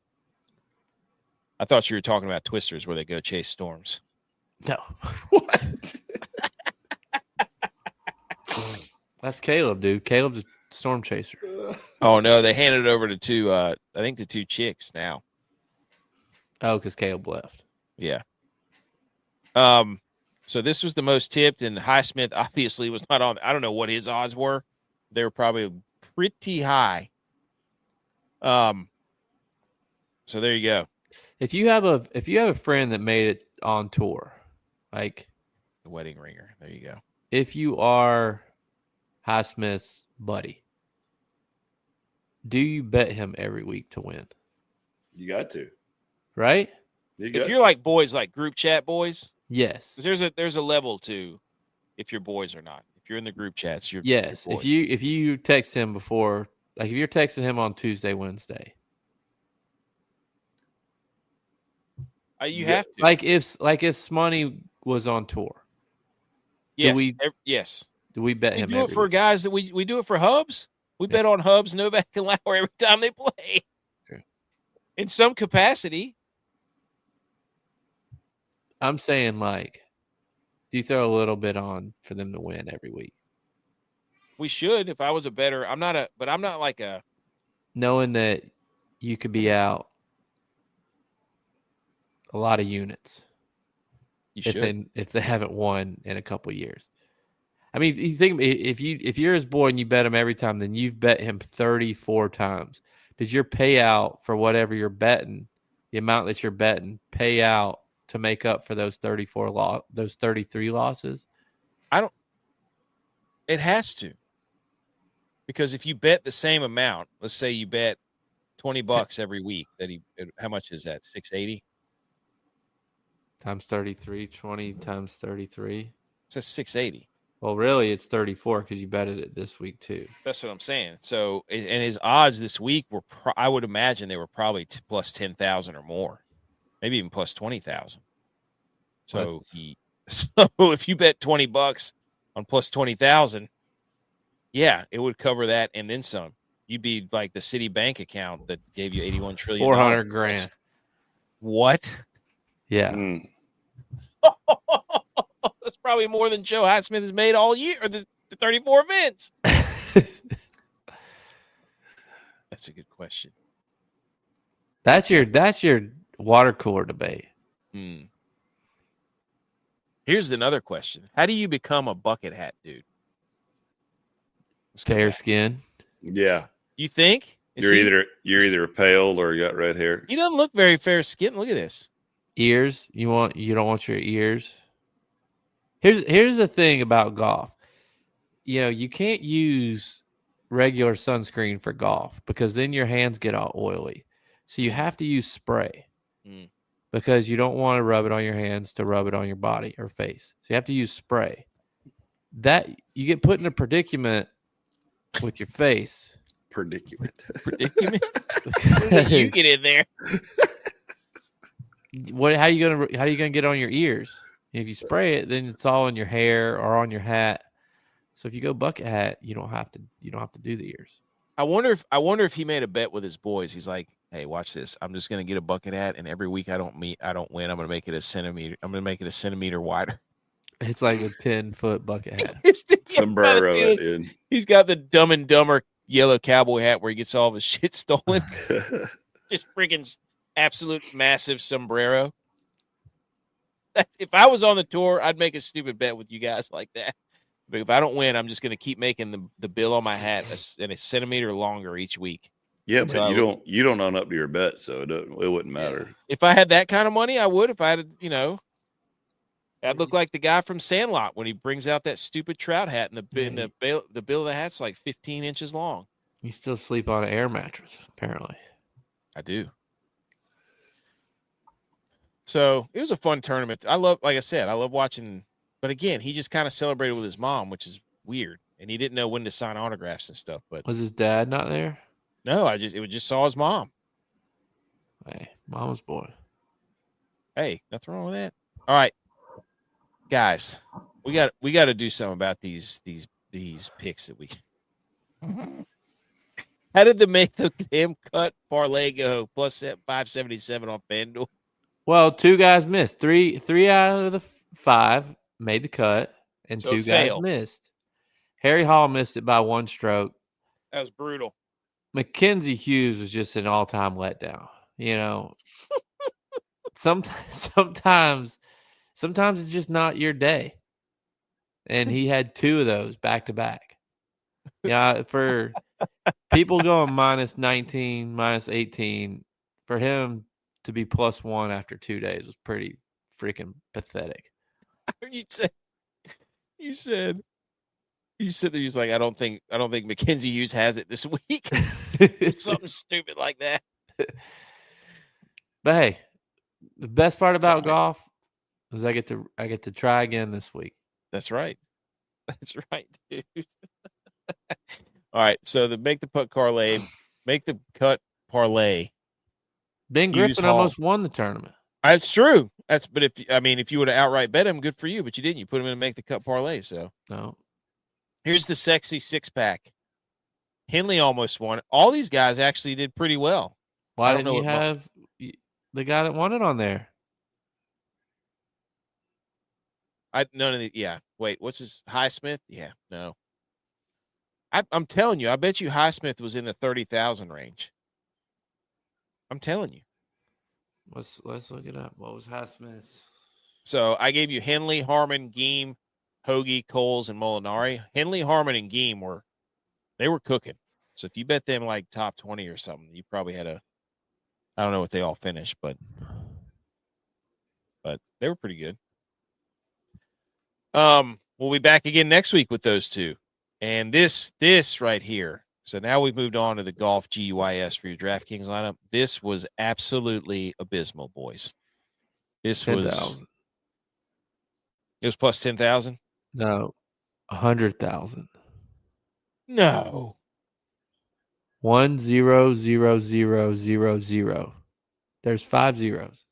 I thought you were talking about Twisters where they go chase storms. No. What? That's Caleb, dude. Caleb's a storm chaser. Oh, no. They handed it over to the two chicks now. Oh, because Caleb left. Yeah. So this was the most tipped, and Highsmith obviously was not on. I don't know what his odds were. They were probably pretty high. So there you go. If you have a friend that made it on tour, like the wedding ringer, there you go. If you are Highsmith's buddy, do you bet him every week to win? You got to, right? If you're like boys, like group chat boys, yes. There's a level to if you're boys or not. If you're in the group chats, you're yes. You're boys. If you text him before, like if you're texting him on Tuesday, Wednesday. You have to. Like if Smoney was on tour. Yes. Yes. Do we bet him? We do it for guys that we do it for Hubs. We bet on Hubs, Novak, and Lauer every time they play. True. In some capacity. I'm saying, like, do you throw a little bit on for them to win every week? We should. If I was a better, I'm not like a. Knowing that you could be out a lot of units. You should. If they haven't won in a couple of years. I mean, you think if you're his boy and you bet him every time, then you've bet him 34 times. Does your payout for whatever you're betting, the amount that you're betting, pay out to make up for those 33 losses? It has to. Because if you bet the same amount, let's say you bet $20 every week, how much is that? 680 times 33, 20 times 33. So that's 680. Well, really, it's 34 because you betted it this week too. That's what I'm saying. So, and his odds this week were, I would imagine they were probably plus 10,000 or more, maybe even plus 20,000. So if you bet $20 on plus 20,000, yeah, it would cover that and then some. You'd be like the Citibank account that gave you $81 trillion. 400 grand. What? Yeah. That's probably more than Joe Highsmith has made all year, or the 34 events. That's a good question. That's your water cooler debate. Here's another question. How do you become a bucket hat dude? Fair skin. Yeah. You think? You're either pale or you got red hair. He doesn't look very fair skinned. Look at this. Ears. You don't want your ears. Here's the thing about golf. You can't use regular sunscreen for golf because then your hands get all oily. So you have to use spray because you don't want to rub it on your hands to rub it on your body or face. So you have to use spray. That you get put in a predicament with your face. Predicament. When did you get in there? How are you gonna get on your ears? If you spray it, then it's all in your hair or on your hat. So if you go bucket hat, you don't have to do the ears. I wonder if he made a bet with his boys. He's like, "Hey, watch this. I'm just gonna get a bucket hat, and every week I don't win. I'm gonna make it a centimeter. I'm gonna make it a centimeter wider." It's like a 10-foot bucket hat. Sombrero. He's got the Dumb and Dumber yellow cowboy hat where he gets all of his shit stolen. Just freaking absolute massive sombrero. If I was on the tour, I'd make a stupid bet with you guys like that. But if I don't win, I'm just going to keep making the bill on my hat a centimeter longer each week. Yeah, but you don't own up to your bet, so it wouldn't matter. Yeah. If I had that kind of money, I would. If I had, I'd look like the guy from Sandlot when he brings out that stupid trout hat, and the bill of the hat's like 15 inches long. You still sleep on an air mattress, apparently. I do. So it was a fun tournament. Like I said, I love watching. But again, he just kind of celebrated with his mom, which is weird, and he didn't know when to sign autographs and stuff. But was his dad not there? No, it just saw his mom. Hey, mama's boy. Hey, nothing wrong with that. All right, guys, we got to do something about these picks that we. How did the make the damn cut parlay go plus 577 on FanDuel? Well, two guys missed. Three out of the 5 made the cut, and so 2 guys missed. Harry Hall missed it by 1 stroke. That was brutal. Mackenzie Hughes was just an all-time letdown. Sometimes it's just not your day. And he had 2 of those back to back. Yeah, for people going minus 19, minus 18, for him to be plus 1 after 2 days was pretty freaking pathetic. You said that he was like, I don't think Mackenzie Hughes has it this week. Something stupid like that. But hey, the best part about golf is I get to try again this week. That's right. That's right, dude. All right, so the make the cut parlay. Ben Griffin almost won the tournament. That's true. But if you would have outright bet him, good for you. But you didn't. You put him in to make the cut parlay. So no. Here's the sexy 6-pack. Henley almost won. All these guys actually did pretty well. Why didn't you have the guy that won it on there? None of the. Yeah. Wait. What's his Highsmith? Yeah. No. I'm telling you. I bet you Highsmith was in the 30,000 range. I'm telling you. Let's look it up. What was Highsmith's? So I gave you Henley, Harmon, Geem, Hoagie, Coles, and Molinari. Henley, Harmon, and Geem were cooking. So if you bet them like top 20 or something, you probably had I don't know what they all finished, but they were pretty good. We'll be back again next week with those 2. And this right here. So now we've moved on to the golf G.U.Y.S for your DraftKings lineup. This was absolutely abysmal, boys. This 10,000. It was plus 10,000? No, 100,000. No. 1,000,000. There's 5 zeros.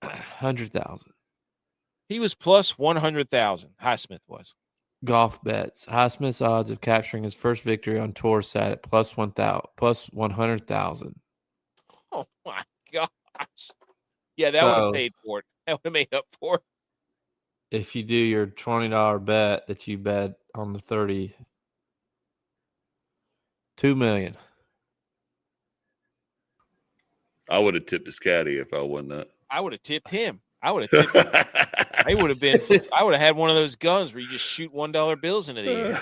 100,000. He was plus 100,000. Highsmith was. Golf bets. Highsmith's odds of capturing his first victory on tour sat at plus 100,000. Oh my gosh. Yeah, that would have paid for it. That would have made up for it. If you do your $20 bet that you bet on the 30, $2 million. I would have tipped his caddy if I won that. I would have tipped him. I would have tipped him. I would have had one of those guns where you just shoot $1 bills into the air.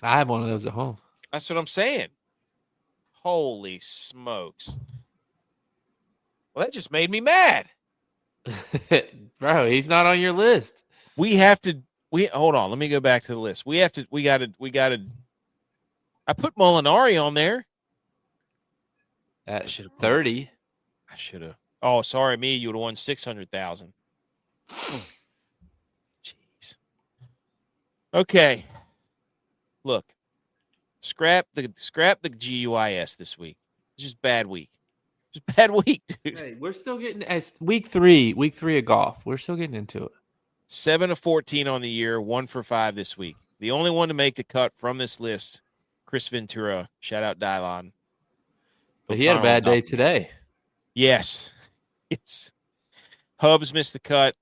I have one of those at home. That's what I'm saying. Holy smokes. Well, that just made me mad. Bro, he's not on your list. Hold on. Let me go back to the list. We got to. I put Molinari on there. At 30. I should have. Oh, sorry, me. You would have won 600,000. Jeez. Okay. Look, scrap the G.U.Y.S this week. It's just bad week. Just bad week, dude. Hey, we're still getting as week three of golf. We're still getting into it. 7 of 14 on the year, 1 for 5 this week. The only one to make the cut from this list, Chris Ventura. Shout out Dylon. But he had a bad day today. Yes. Hubs missed the cut.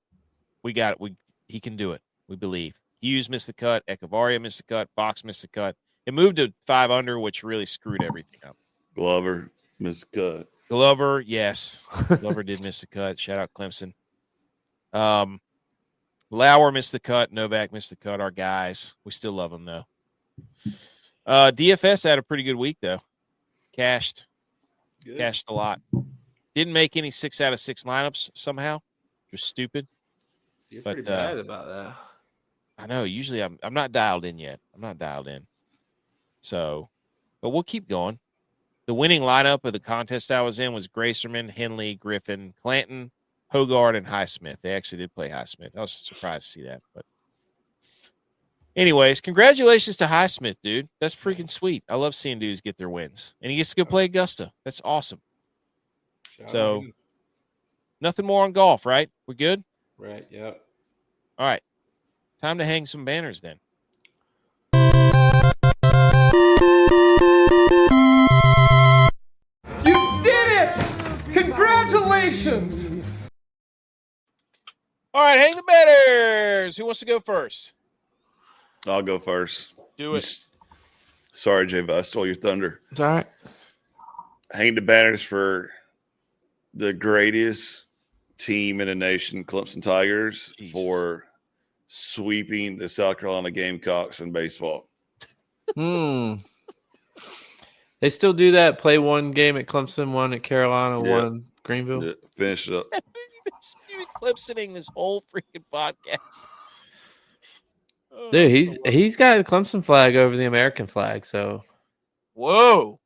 We got it. He can do it. We believe. Hughes missed the cut. Echevarria missed the cut. Fox missed the cut. It moved to 5 under, which really screwed everything up. Glover missed the cut. Glover, yes. Glover did miss the cut. Shout out Clemson. Lauer missed the cut. Novak missed the cut. Our guys. We still love them, though. DFS had a pretty good week, though. Cashed a lot. Didn't make any 6 out of 6 lineups somehow. Just stupid. You're pretty bad about that. I know. Usually I'm not dialed in yet. I'm not dialed in. So, but we'll keep going. The winning lineup of the contest I was in was Gracerman, Henley, Griffin, Clanton, Hogard, and Highsmith. They actually did play Highsmith. I was surprised to see that. But anyways, congratulations to Highsmith, dude. That's freaking sweet. I love seeing dudes get their wins. And he gets to go play Augusta. That's awesome. So, nothing more on golf, right? We're good? Right, yep. All right. Time to hang some banners then. You did it! Congratulations! All right, hang the banners. Who wants to go first? I'll go first. Do it. Sorry, J.V. I stole your thunder. It's all right. Hang the banners for the greatest team in the nation, Clemson Tigers, for sweeping the South Carolina Gamecocks in baseball. They still do that. Play one game at Clemson, one at Carolina, one Greenville. Yeah, finish it up. You've been Clemsoning this whole freaking podcast. Dude, he's got a Clemson flag over the American flag. So, whoa.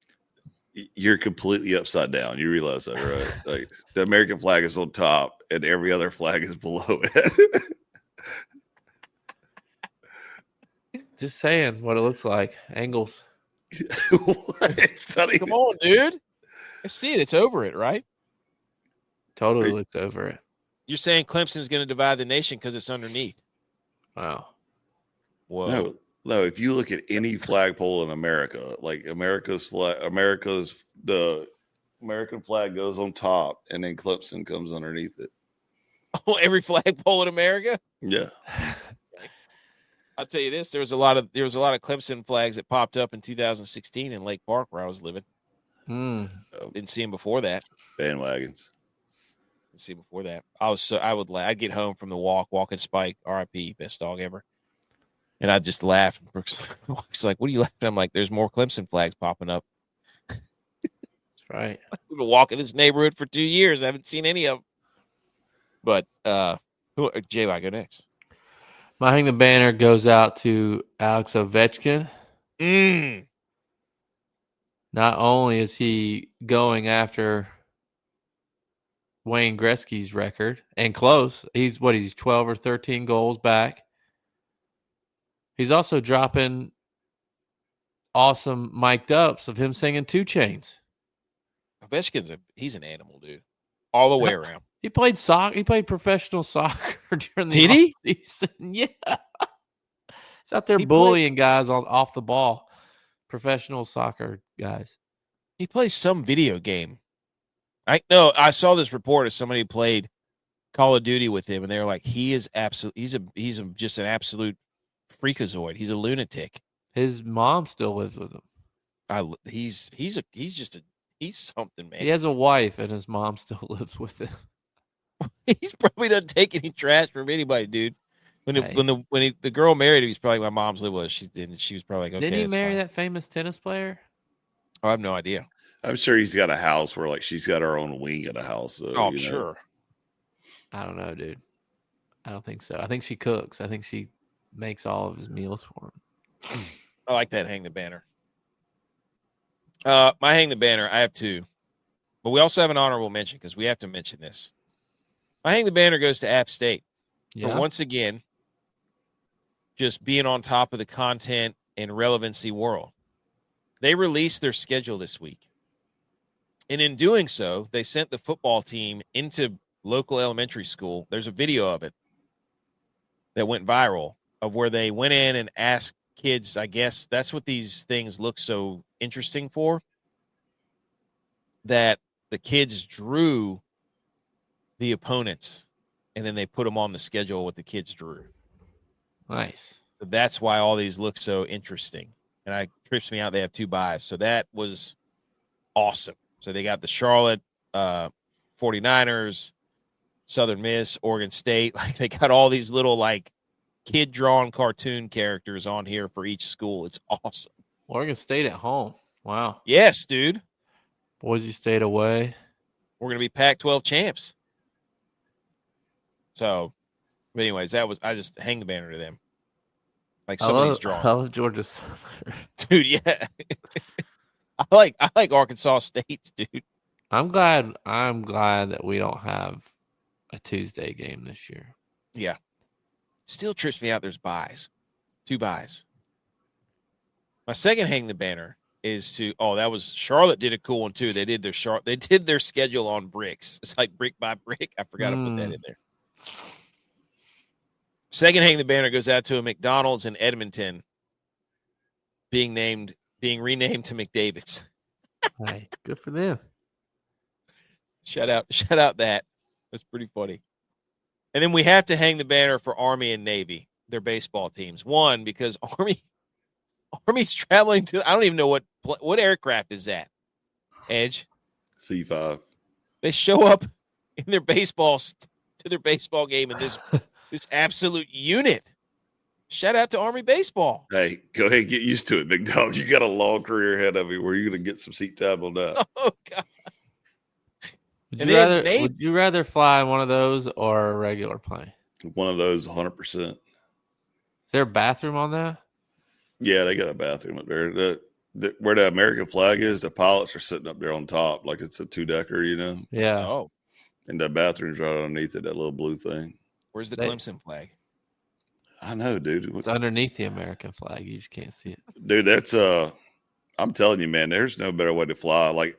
You're completely upside down. You realize that, right? Like the American flag is on top and every other flag is below it. Just saying what it looks like. Angles. Come on, dude. I see it. It's over it, right? Totally looks over it. You're saying Clemson's going to divide the nation because it's underneath. Wow. Whoa. No, if you look at any flagpole in America, like the American flag goes on top and then Clemson comes underneath it. Oh, every flagpole in America? Yeah. I'll tell you this, there was a lot of Clemson flags that popped up in 2016 in Lake Park where I was living. Didn't see them before that. Bandwagons. Didn't see them before that. I'd get home from the walking Spike, RIP, best dog ever. And I'd just laugh. Brooks was like, "What are you laughing?" I'm like, "There's more Clemson flags popping up." That's right. We've been walking this neighborhood for 2 years. I haven't seen any of them. But J.Y., go next. My hang the banner goes out to Alex Ovechkin. Not only is he going after Wayne Gretzky's record and close, he's 12 or 13 goals back. He's also dropping awesome mic'd ups of him singing 2 Chainz. Ovechkin's he's an animal, dude. All the way around. He played soccer. He played professional soccer during the offseason. Yeah. He's out there bullying guys off the ball. Professional soccer guys. He plays some video game. I saw this report of somebody who played Call of Duty with him, and they were like, he is just an absolute freakazoid. He's a lunatic. His mom still lives with him. He's something, man. He has a wife, and his mom still lives with him. He's probably doesn't take any trash from anybody, dude. When the girl married him, he's probably my mom's lived with us. She was probably like, okay. Didn't he marry fine. that famous tennis player? Oh, I have no idea. I'm sure he's got a house where like she's got her own wing at a house. So, I'm sure. I don't know, dude. I don't think so. I think she cooks. I think she makes all of his meals for him. I like that hang the banner. My hang the banner, I have 2. But we also have an honorable mention because we have to mention this. My hang the banner goes to App State. Yeah. For once again, just being on top of the content and relevancy world. They released their schedule this week. And in doing so, they sent the football team into local elementary school. There's a video of it that went viral of where they went in and asked kids, I guess that's what these things look so interesting for, that the kids drew the opponents and then they put them on the schedule what the kids drew. Nice. So that's why all these look so interesting. And it trips me out they have 2 buys. So that was awesome. So they got the Charlotte 49ers, Southern Miss, Oregon State. Like they got all these little like kid-drawn cartoon characters on here for each school. It's awesome. Oregon State at home. Wow. Yes, dude. Boise State away. We're going to be Pac-12 champs. So, but anyways, I just hang the banner to them. Like somebody's drawn. I love Georgia. Dude, yeah. I like Arkansas State, dude. I'm glad that we don't have a Tuesday game this year. Yeah. Still trips me out. There's buys. 2 buys. My second hang the banner is that was Charlotte did a cool one too. They did their schedule on bricks. It's like brick by brick. I forgot to put that in there. Second hang the banner goes out to a McDonald's in Edmonton being renamed to McDavid's. Hey, good for them. Shout out that. That's pretty funny. And then we have to hang the banner for Army and Navy, their baseball teams. One, because Army's traveling to, I don't even know what aircraft is that. Edge. C5. They show up in their baseball game in this absolute unit. Shout out to Army baseball. Hey, go ahead and get used to it, big dog. You got a long career ahead of you where you're going to get some seat time on that. Oh, God. Would you rather fly one of those or a regular plane? One of those, 100%. Is there a bathroom on that? Yeah, they got a bathroom up there. Where the American flag is, the pilots are sitting up there on top like it's a 2-decker, you know? Yeah. Oh. And the bathroom's right underneath it, that little blue thing. Where's the Clemson flag? I know, dude. It's underneath the American flag. You just can't see it. Dude, that's I'm telling you, man, there's no better way to fly. Like,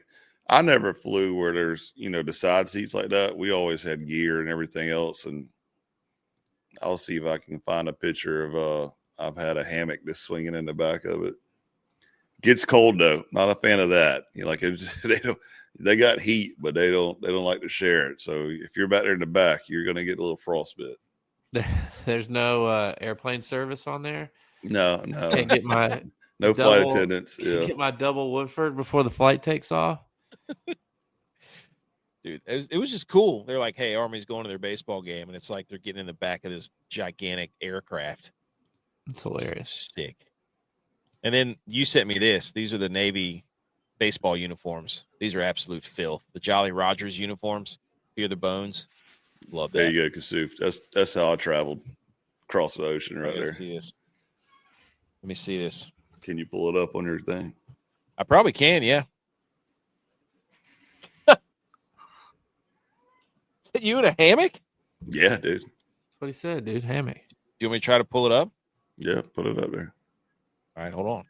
I never flew where there's, the side seats like that. We always had gear and everything else. And I'll see if I can find a picture of I've had a hammock just swinging in the back of it. Gets cold though. Not a fan of that. They got heat, but they don't like to share it. So if you're back there in the back, you're gonna get a little frostbite. There's no airplane service on there. No. Can't get my no flight attendants. Yeah. Get my double Woodford before the flight takes off. Dude, it was just cool. They're like, hey, Army's going to their baseball game, and it's like they're getting in the back of this gigantic aircraft. It's hilarious. Sick. And then you sent me this. These are the Navy baseball uniforms. These are absolute filth. The Jolly Rogers uniforms. Fear the bones. Love that. There you go, Kasuf. That's how I traveled. across the ocean right there. See this. Let me see this. Can you pull it up on your thing? I probably can, yeah. Is that you in a hammock? Yeah, dude. That's what he said, dude. Hammock. Do you want me to try to pull it up? Yeah, put it up there. All right, hold on.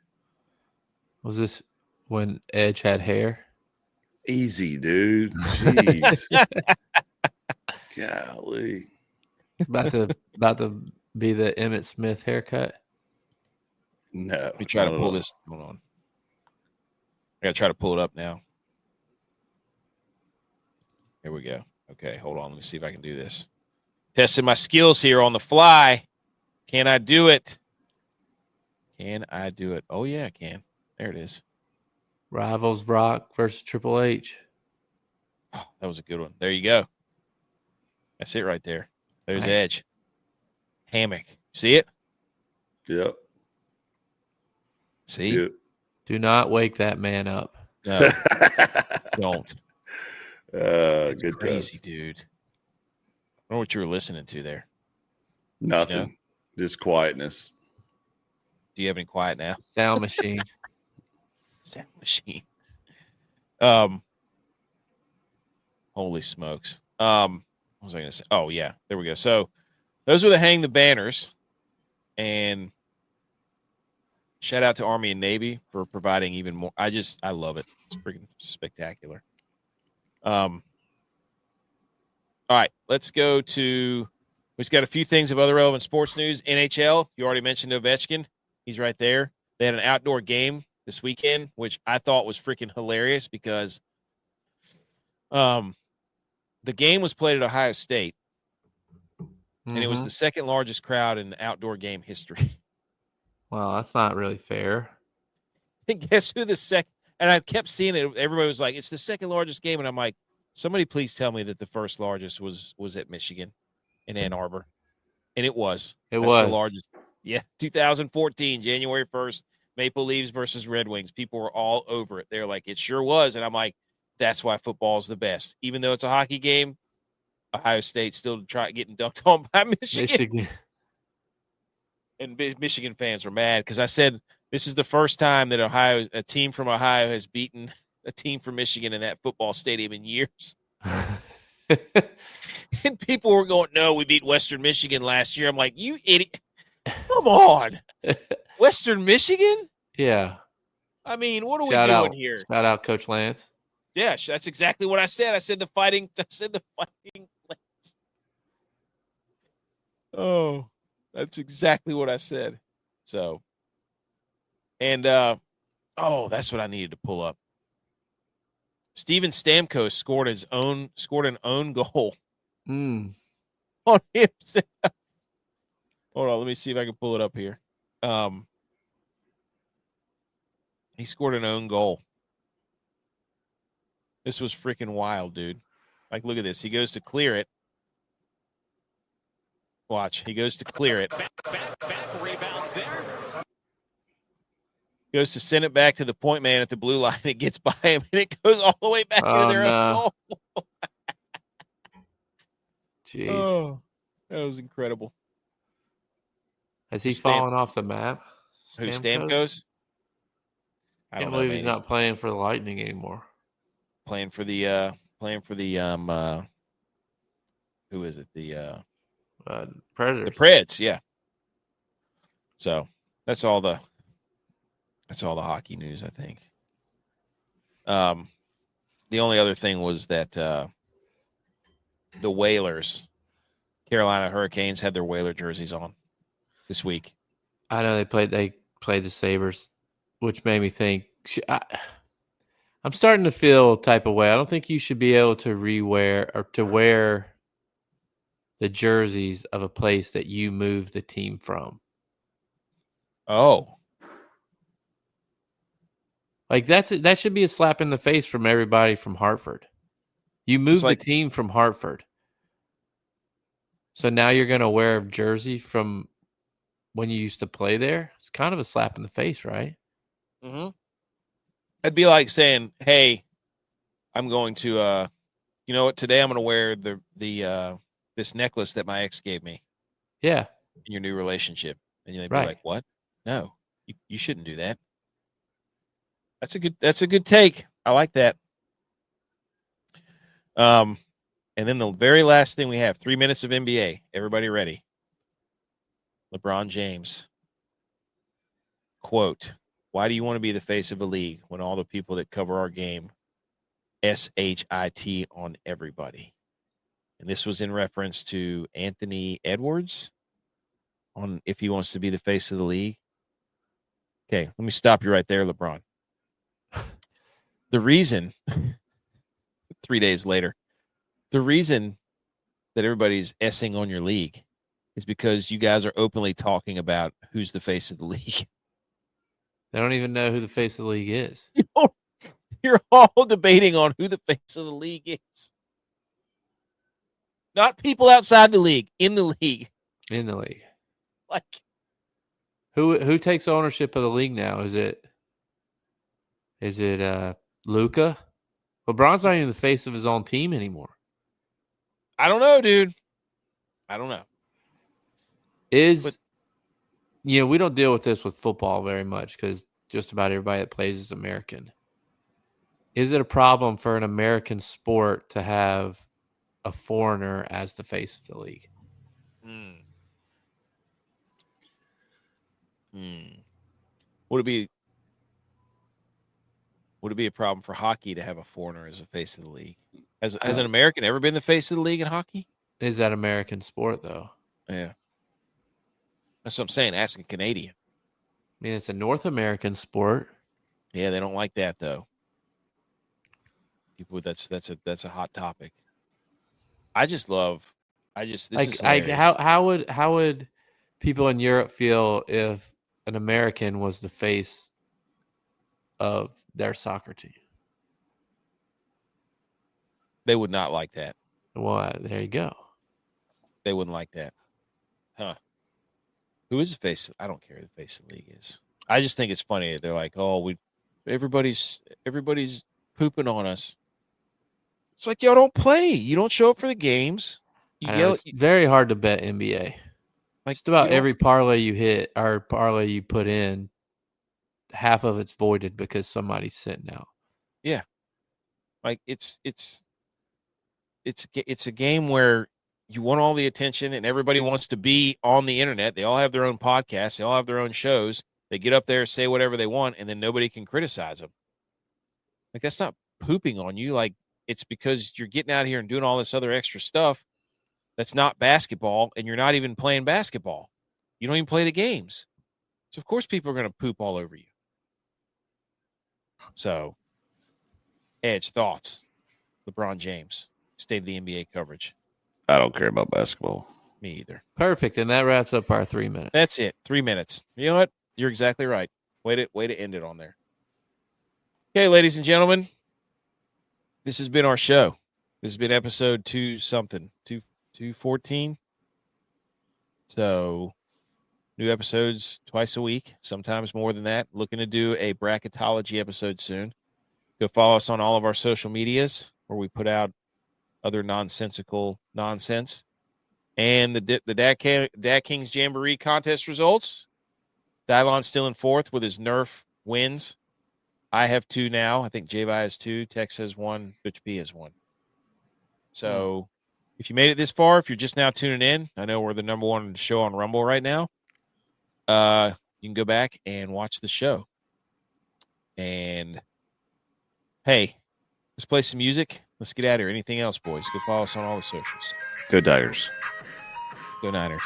Was this when Edge had hair? Easy, dude. Jeez. Golly. About to be the Emmitt Smith haircut. No. Let me try to pull this. Hold on. I got to try to pull it up now. Here we go. Okay, hold on. Let me see if I can do this. Testing my skills here on the fly. Can I do it? Can I do it? Oh, yeah, I can. There it is. Rivals Brock versus Triple H. Oh, that was a good one. There you go. That's it right there. There's Nice. Edge. Hammock. See it? Yep. See? Yep. Do not wake that man up. No, don't. It's Good crazy, test. dude. I don't know what you were listening to there. Nothing. Just quietness. Do you have any quiet now? Sound machine. Sound machine. Holy smokes. What was I going to say? Oh, yeah. There we go. So those were the Hang the Banners. And shout out to Army and Navy for providing even more. I love it. It's freaking spectacular. All right, let's go to. We've got a few things of other relevant sports news. NHL, you already mentioned Ovechkin. He's right there. They had an outdoor game this weekend, which I thought was freaking hilarious because the game was played at Ohio State, and it was the second largest crowd in outdoor game history. Well, that's not really fair. And guess who the second? And I kept seeing it. Everybody was like, "It's the second largest game," and I'm like, "Somebody please tell me that the first largest was at Michigan, in Ann Arbor," and it was. It That's was the largest. Yeah, 2014, January 1st, Maple Leafs versus Red Wings. People were all over it. They're like, "It sure was," and I'm like, "That's why football is the best." Even though it's a hockey game, Ohio State still getting dunked on by Michigan. And Michigan fans were mad because I said this is the first time that a team from Ohio has beaten a team from Michigan in that football stadium in years. And people were going, "No, we beat Western Michigan last year." I'm like, "You idiot. Come on. Western Michigan?" Yeah. I mean, what are we doing here? Shout out Coach Lance. Yeah, that's exactly what I said. I said the fighting Lance. Oh, that's exactly what I said. So, and that's what I needed to pull up. Steven Stamkos scored an own goal on himself. Hold on, let me see if I can pull it up here. He scored an own goal. This was freaking wild, dude. Like, look at this. He goes to clear it. Watch. He goes to clear it. Back rebounds there. Goes to send it back to the point man at the blue line. It gets by him, and it goes all the way back into their own goal. Jeez. Oh, that was incredible. Has he fallen off the map? Who, Stamkos? I can't believe he's not playing for the Lightning anymore. Playing for the who is it? The Predators. The Preds, yeah. So that's all the hockey news, I think. The only other thing was that the Whalers, Carolina Hurricanes, had their Whaler jerseys on this week. I know they played the Sabres, which made me think. I'm starting to feel a type of way. I don't think you should be able to wear the jerseys of a place that you moved the team from. Oh. Like that should be a slap in the face from everybody from Hartford. You moved the team from Hartford. So now you're going to wear a jersey from when you used to play there? It's kind of a slap in the face, right? Mm-hmm. It'd be like saying, "Hey, I'm going to you know what, today I'm going to wear the this necklace that my ex gave me." Yeah. in your new relationship. And they'd be Right. like, what? No, you shouldn't do that. That's a good take. I like that. And then the very last thing we have, 3 minutes of NBA. Everybody ready? LeBron James. Quote, why do you want to be the face of a league when all the people that cover our game SHIT on everybody? And this was in reference to Anthony Edwards on if he wants to be the face of the league. Okay, let me stop you right there, LeBron. The reason, 3 days later, the reason that everybody's S-ing on your league is because you guys are openly talking about who's the face of the league. They don't even know who the face of the league is. You're all debating on who the face of the league is. Not people outside the league, in the league. In the league. Like, who takes ownership of the league now? Is it Luka? LeBron's not even the face of his own team anymore. I don't know, dude. I don't know. We don't deal with this with football very much because just about everybody that plays is American. Is it a problem for an American sport to have a foreigner as the face of the league? Would it be a problem for hockey to have a foreigner as the face of the league? Has an American ever been the face of the league in hockey? Is that American sport though? Yeah. That's what I'm saying. Ask a Canadian. I mean, it's a North American sport. Yeah, they don't like that though. People, that's a hot topic. This is hilarious. How would people in Europe feel if an American was the face of their soccer team? They would not like that. Well, there you go. They wouldn't like that. Huh. Who is the face? I don't care who the face of the league is. I just think it's funny. They're like, oh, everybody's pooping on us. It's like, y'all don't play. You don't show up for the games. It's very hard to bet NBA. Like, just about every parlay you hit or parlay you put in, half of it's voided because somebody's sitting out. Yeah. Like it's a game where you want all the attention and everybody wants to be on the internet. They all have their own podcasts. They all have their own shows. They get up there, say whatever they want, and then nobody can criticize them. Like, that's not pooping on you. Like, it's because you're getting out here and doing all this other extra stuff that's not basketball, and you're not even playing basketball. You don't even play the games. So, of course, people are going to poop all over you. So, Edge, thoughts? LeBron James, state of the NBA coverage. I don't care about basketball. Me either. Perfect, and that wraps up our 3 minutes. That's it. 3 minutes. You know what? You're exactly right. Way to end it on there. Okay, ladies and gentlemen, this has been our show. This has been episode 214. So, new episodes twice a week, sometimes more than that. Looking to do a bracketology episode soon. Go follow us on all of our social medias where we put out other nonsensical nonsense. And the Dad Kings Jamboree contest results. Dylon's still in fourth with his Nerf wins. I have 2 now. I think G.U.Y.S has 2. Tex has 1. Butch P has 1. So if you made it this far, if you're just now tuning in, I know we're the number 1 show on Rumble right now. You can go back and watch the show. And, hey, let's play some music. Let's get out of here. Anything else, boys? Go follow us on all the socials. Go Tigers. Go Niners.